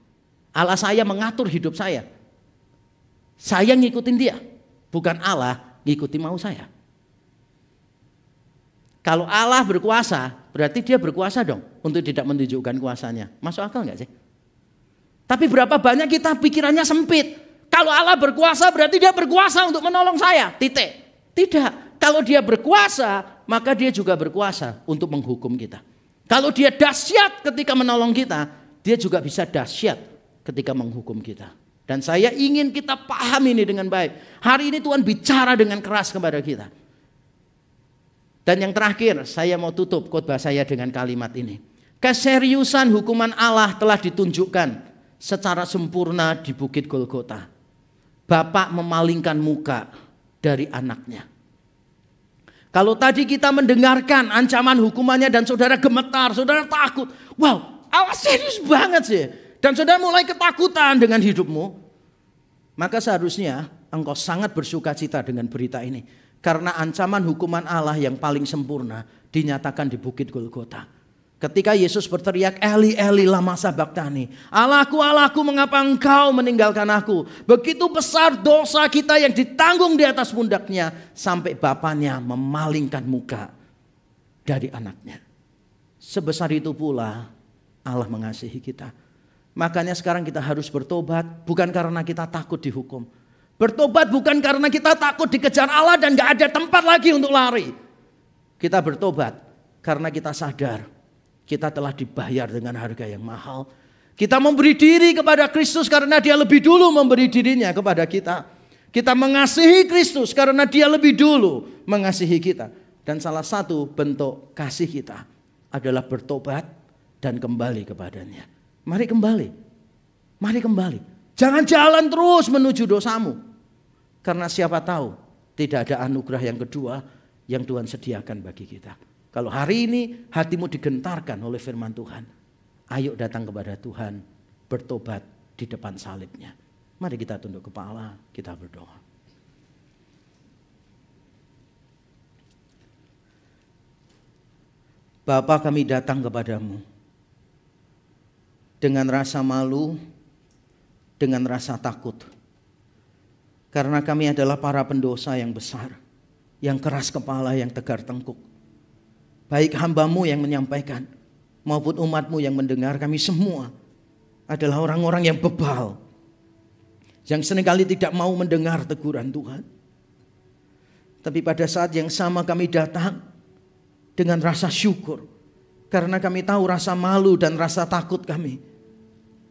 Allah saya mengatur hidup saya. Saya ngikutin dia, bukan Allah ngikuti mau saya. Kalau Allah berkuasa, berarti dia berkuasa dong untuk tidak menunjukkan kuasanya. Masuk akal gak sih? Tapi berapa banyak kita pikirannya sempit. Kalau Allah berkuasa berarti dia berkuasa untuk menolong saya. Titik. Tidak. Kalau dia berkuasa, maka dia juga berkuasa untuk menghukum kita. Kalau dia dahsyat ketika menolong kita, dia juga bisa dahsyat ketika menghukum kita. Dan saya ingin kita paham ini dengan baik. Hari ini Tuhan bicara dengan keras kepada kita. Dan yang terakhir, saya mau tutup khotbah saya dengan kalimat ini. Keseriusan hukuman Allah telah ditunjukkan secara sempurna di Bukit Golgota. Bapak memalingkan muka dari anaknya. Kalau tadi kita mendengarkan ancaman hukumannya dan saudara gemetar, saudara takut. Wow, Allah serius banget sih. Dan saudara mulai ketakutan dengan hidupmu. Maka seharusnya engkau sangat bersukacita dengan berita ini. Karena ancaman hukuman Allah yang paling sempurna dinyatakan di Bukit Golgota. Ketika Yesus berteriak, Eli, Eli, lama sabachthani. Allahku, Allahku, mengapa engkau meninggalkan aku? Begitu besar dosa kita yang ditanggung di atas pundaknya. Sampai bapaknya memalingkan muka dari anaknya. Sebesar itu pula Allah mengasihi kita. Makanya sekarang kita harus bertobat. Bukan karena kita takut dihukum. Bertobat bukan karena kita takut dikejar Allah dan gak ada tempat lagi untuk lari. Kita bertobat karena kita sadar kita telah dibayar dengan harga yang mahal. Kita memberi diri kepada Kristus karena dia lebih dulu memberi dirinya kepada kita. Kita mengasihi Kristus karena dia lebih dulu mengasihi kita. Dan salah satu bentuk kasih kita adalah bertobat dan kembali kepadanya. Mari kembali. Mari kembali. Jangan jalan terus menuju dosamu. Karena siapa tahu tidak ada anugerah yang kedua yang Tuhan sediakan bagi kita. Kalau hari ini hatimu digentarkan oleh firman Tuhan, ayo datang kepada Tuhan, bertobat di depan salibnya. Mari kita tunduk kepala, kita berdoa. Bapa, kami datang kepadamu dengan rasa malu, dengan rasa takut. Karena kami adalah para pendosa yang besar, yang keras kepala, yang tegar tengkuk. Baik hamba-Mu yang menyampaikan, maupun umat-Mu yang mendengar, kami semua adalah orang-orang yang bebal. Yang seringkali tidak mau mendengar teguran Tuhan. Tapi pada saat yang sama kami datang dengan rasa syukur. Karena kami tahu rasa malu dan rasa takut kami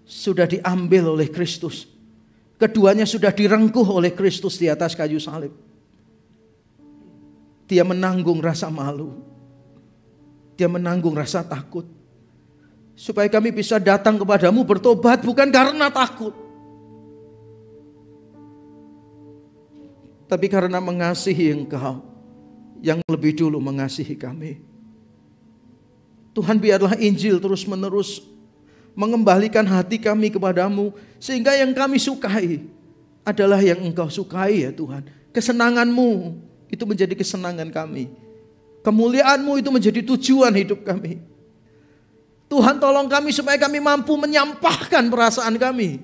sudah diambil oleh Kristus. Keduanya sudah direngkuh oleh Kristus di atas kayu salib. Dia menanggung rasa malu. Dia menanggung rasa takut. Supaya kami bisa datang kepadamu bertobat bukan karena takut, tapi karena mengasihi Engkau yang lebih dulu mengasihi kami. Tuhan, biarlah Injil terus menerus mengembalikan hati kami kepadamu, sehingga yang kami sukai adalah yang Engkau sukai ya Tuhan. Kesenangan-Mu itu menjadi kesenangan kami. Kemuliaan-Mu itu menjadi tujuan hidup kami. Tuhan, tolong kami supaya kami mampu menyampahkan perasaan kami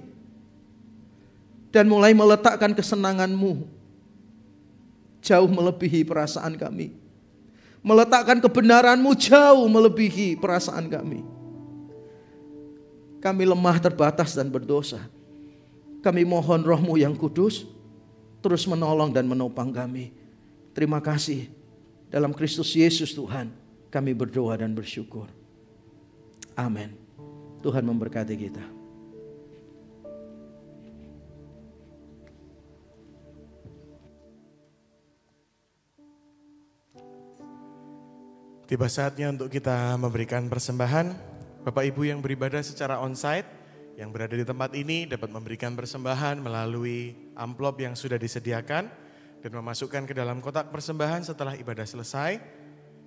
dan mulai meletakkan kesenangan-Mu jauh melebihi perasaan kami. Meletakkan kebenaran-Mu jauh melebihi perasaan kami. Kami lemah, terbatas dan berdosa. Kami mohon Roh-Mu yang kudus terus menolong dan menopang kami. Terima kasih. Dalam Kristus Yesus Tuhan, kami berdoa dan bersyukur. Amin. Tuhan memberkati kita. Tiba saatnya untuk kita memberikan persembahan. Bapak Ibu yang beribadah secara onsite, yang berada di tempat ini dapat memberikan persembahan melalui amplop yang sudah disediakan dan memasukkan ke dalam kotak persembahan setelah ibadah selesai.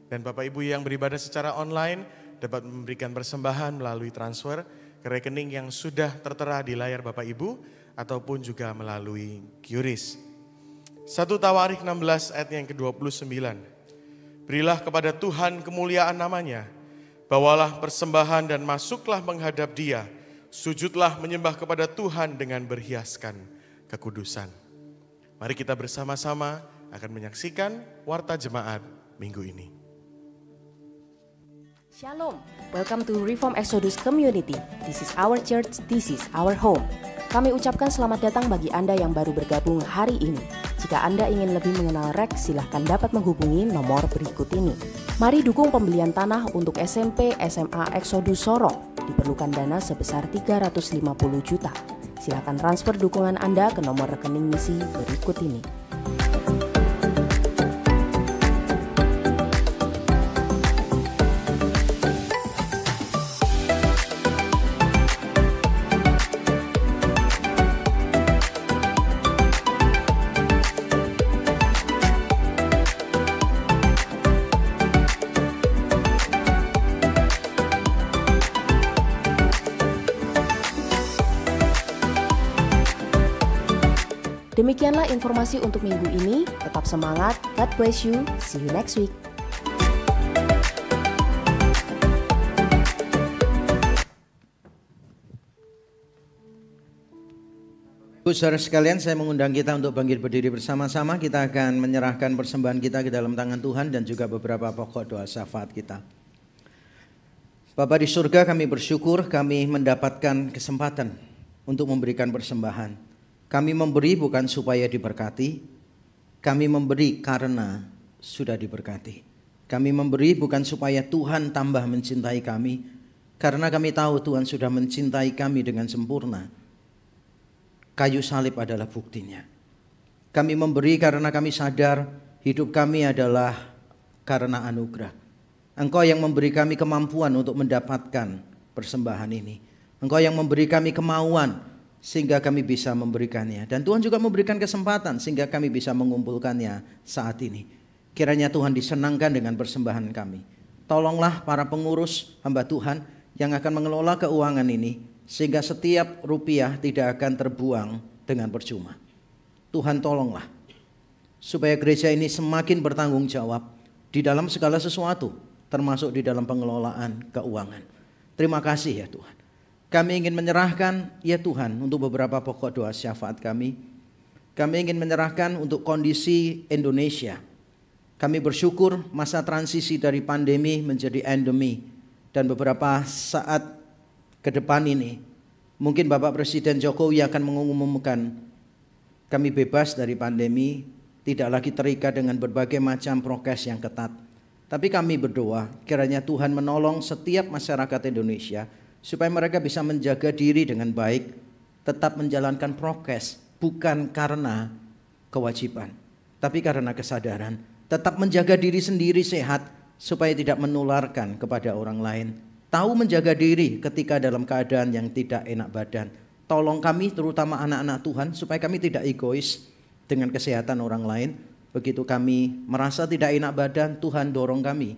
Dan Bapak Ibu yang beribadah secara online dapat memberikan persembahan melalui transfer ke rekening yang sudah tertera di layar Bapak Ibu ataupun juga melalui QRIS. 1 Tawarikh 16 ayat yang ke-29. Berilah kepada Tuhan kemuliaan namanya, bawalah persembahan dan masuklah menghadap Dia, sujudlah menyembah kepada Tuhan dengan berhiaskan kekudusan. Mari kita bersama-sama akan menyaksikan Warta Jemaat minggu ini. Shalom, welcome to Reform Exodus Community. This is our church, this is our home. Kami ucapkan selamat datang bagi Anda yang baru bergabung hari ini. Jika Anda ingin lebih mengenal REX, silahkan dapat menghubungi nomor berikut ini. Mari dukung pembelian tanah untuk SMP SMA Exodus Sorong. Diperlukan dana sebesar 350 juta. Silahkan transfer dukungan Anda ke nomor rekening misi berikut ini. Demikianlah informasi untuk minggu ini. Tetap semangat, God bless you, see you next week. Saudara sekalian, saya mengundang kita untuk bangkit berdiri bersama-sama. Kita akan menyerahkan persembahan kita ke dalam tangan Tuhan dan juga beberapa pokok doa syafaat kita. Bapa di surga, kami bersyukur kami mendapatkan kesempatan untuk memberikan persembahan. Kami memberi bukan supaya diberkati, kami memberi karena sudah diberkati. Kami memberi bukan supaya Tuhan tambah mencintai kami, karena kami tahu Tuhan sudah mencintai kami dengan sempurna. Kayu salib adalah buktinya. Kami memberi karena kami sadar hidup kami adalah karena anugerah. Engkau yang memberi kami kemampuan untuk mendapatkan persembahan ini. Engkau yang memberi kami kemauan sehingga kami bisa memberikannya. Dan Tuhan juga memberikan kesempatan sehingga kami bisa mengumpulkannya saat ini. Kiranya Tuhan disenangkan dengan persembahan kami. Tolonglah para pengurus hamba Tuhan yang akan mengelola keuangan ini, sehingga setiap rupiah tidak akan terbuang dengan percuma. Tuhan tolonglah supaya gereja ini semakin bertanggung jawab di dalam segala sesuatu, termasuk di dalam pengelolaan keuangan. Terima kasih ya Tuhan. Kami ingin menyerahkan ya Tuhan untuk beberapa pokok doa syafaat kami. Kami ingin menyerahkan untuk kondisi Indonesia. Kami bersyukur masa transisi dari pandemi menjadi endemi. Dan beberapa saat ke depan ini mungkin Bapak Presiden Jokowi akan mengumumkan kami bebas dari pandemi, tidak lagi terikat dengan berbagai macam prokes yang ketat. Tapi kami berdoa kiranya Tuhan menolong setiap masyarakat Indonesia supaya mereka bisa menjaga diri dengan baik, tetap menjalankan prokes bukan karena kewajiban, tapi karena kesadaran. Tetap menjaga diri sendiri sehat supaya tidak menularkan kepada orang lain. tahu menjaga diri ketika dalam keadaan yang tidak enak badan. Tolong kami terutama anak-anak Tuhan supaya kami tidak egois dengan kesehatan orang lain. Begitu kami merasa tidak enak badan, Tuhan dorong kami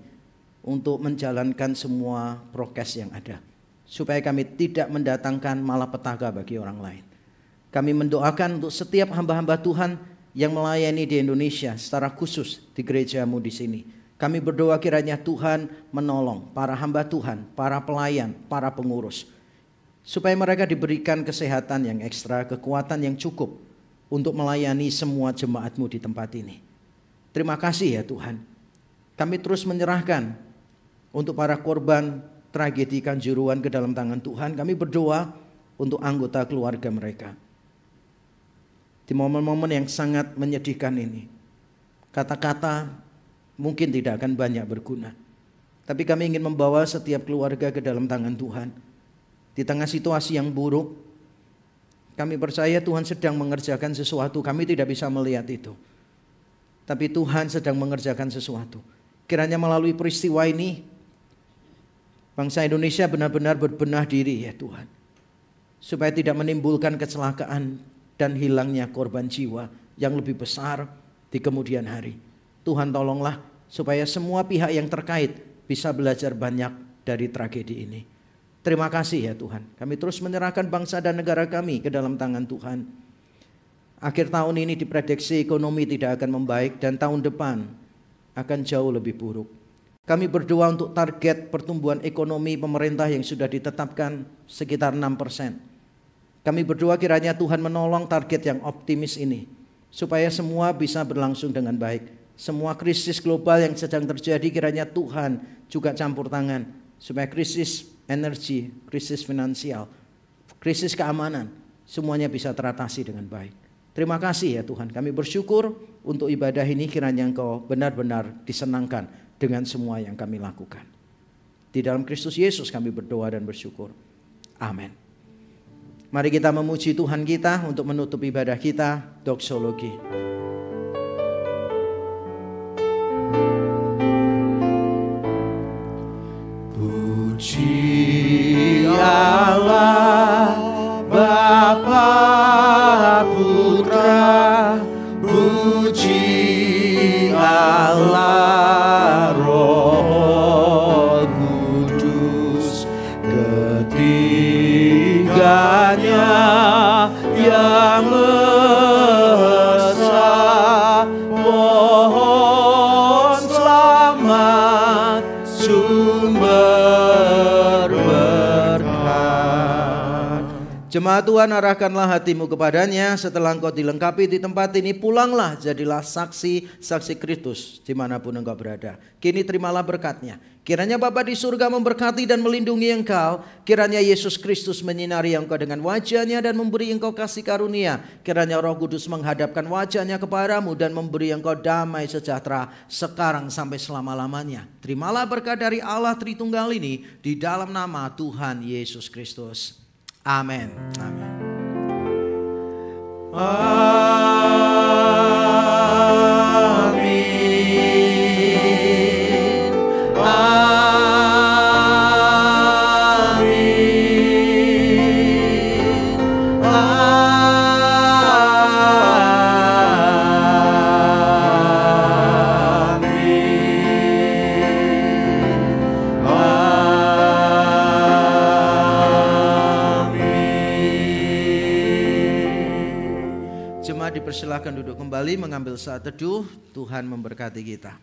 untuk menjalankan semua prokes yang ada. Supaya kami tidak mendatangkan malapetaka bagi orang lain. Kami mendoakan untuk setiap hamba-hamba Tuhan yang melayani di Indonesia secara khusus di gerejamu di sini. Kami berdoa kiranya Tuhan menolong para hamba Tuhan, para pelayan, para pengurus. Supaya mereka diberikan kesehatan yang ekstra, kekuatan yang cukup untuk melayani semua jemaatmu di tempat ini. Terima kasih ya Tuhan. Kami terus menyerahkan untuk para korban tragedi Kanjuruhan ke dalam tangan Tuhan. Kami berdoa untuk anggota keluarga mereka. Di momen-momen yang sangat menyedihkan ini, kata-kata mungkin tidak akan banyak berguna. Tapi kami ingin membawa setiap keluarga ke dalam tangan Tuhan. Di tengah situasi yang buruk, kami percaya Tuhan sedang mengerjakan sesuatu. Kami tidak bisa melihat itu. Tapi Tuhan sedang mengerjakan sesuatu. Kiranya melalui peristiwa ini, bangsa Indonesia benar-benar berbenah diri ya Tuhan. Supaya tidak menimbulkan kecelakaan dan hilangnya korban jiwa yang lebih besar di kemudian hari. Tuhan tolonglah supaya semua pihak yang terkait bisa belajar banyak dari tragedi ini. Terima kasih ya Tuhan. Kami terus menyerahkan bangsa dan negara kami ke dalam tangan Tuhan. Akhir tahun ini diprediksi ekonomi tidak akan membaik dan tahun depan akan jauh lebih buruk. Kami berdoa untuk target pertumbuhan ekonomi pemerintah yang sudah ditetapkan sekitar 6%. Kami berdoa kiranya Tuhan menolong target yang optimis ini. Supaya semua bisa berlangsung dengan baik. Semua krisis global yang sedang terjadi kiranya Tuhan juga campur tangan. Supaya krisis energi, krisis finansial, krisis keamanan, semuanya bisa teratasi dengan baik. Terima kasih ya Tuhan. Kami bersyukur untuk ibadah ini kiranya Engkau benar-benar disenangkan dengan semua yang kami lakukan. Di dalam Kristus Yesus kami berdoa dan bersyukur. Amin. Mari kita memuji Tuhan kita untuk menutup ibadah kita, doksologi. Puji Allah Bapa Putra, puji Allah Roh Kudus, ketiganya yang esa. Mohon selamat sumber berkat. Jemaat Tuhan, arahkanlah hatimu kepadanya. Setelah engkau dilengkapi di tempat ini, pulanglah, jadilah saksi Kristus dimanapun engkau berada. Kini terimalah berkatnya. Kiranya Bapa di surga memberkati dan melindungi engkau. Kiranya Yesus Kristus menyinari engkau dengan wajahnya dan memberi engkau kasih karunia. Kiranya Roh Kudus menghadapkan wajahnya kepadamu dan memberi engkau damai sejahtera sekarang sampai selama-lamanya. Terimalah berkat dari Allah Tritunggal ini di dalam nama Tuhan Yesus Kristus. Amin. Amin. Dipersilakan duduk kembali mengambil saat teduh. Tuhan memberkati kita.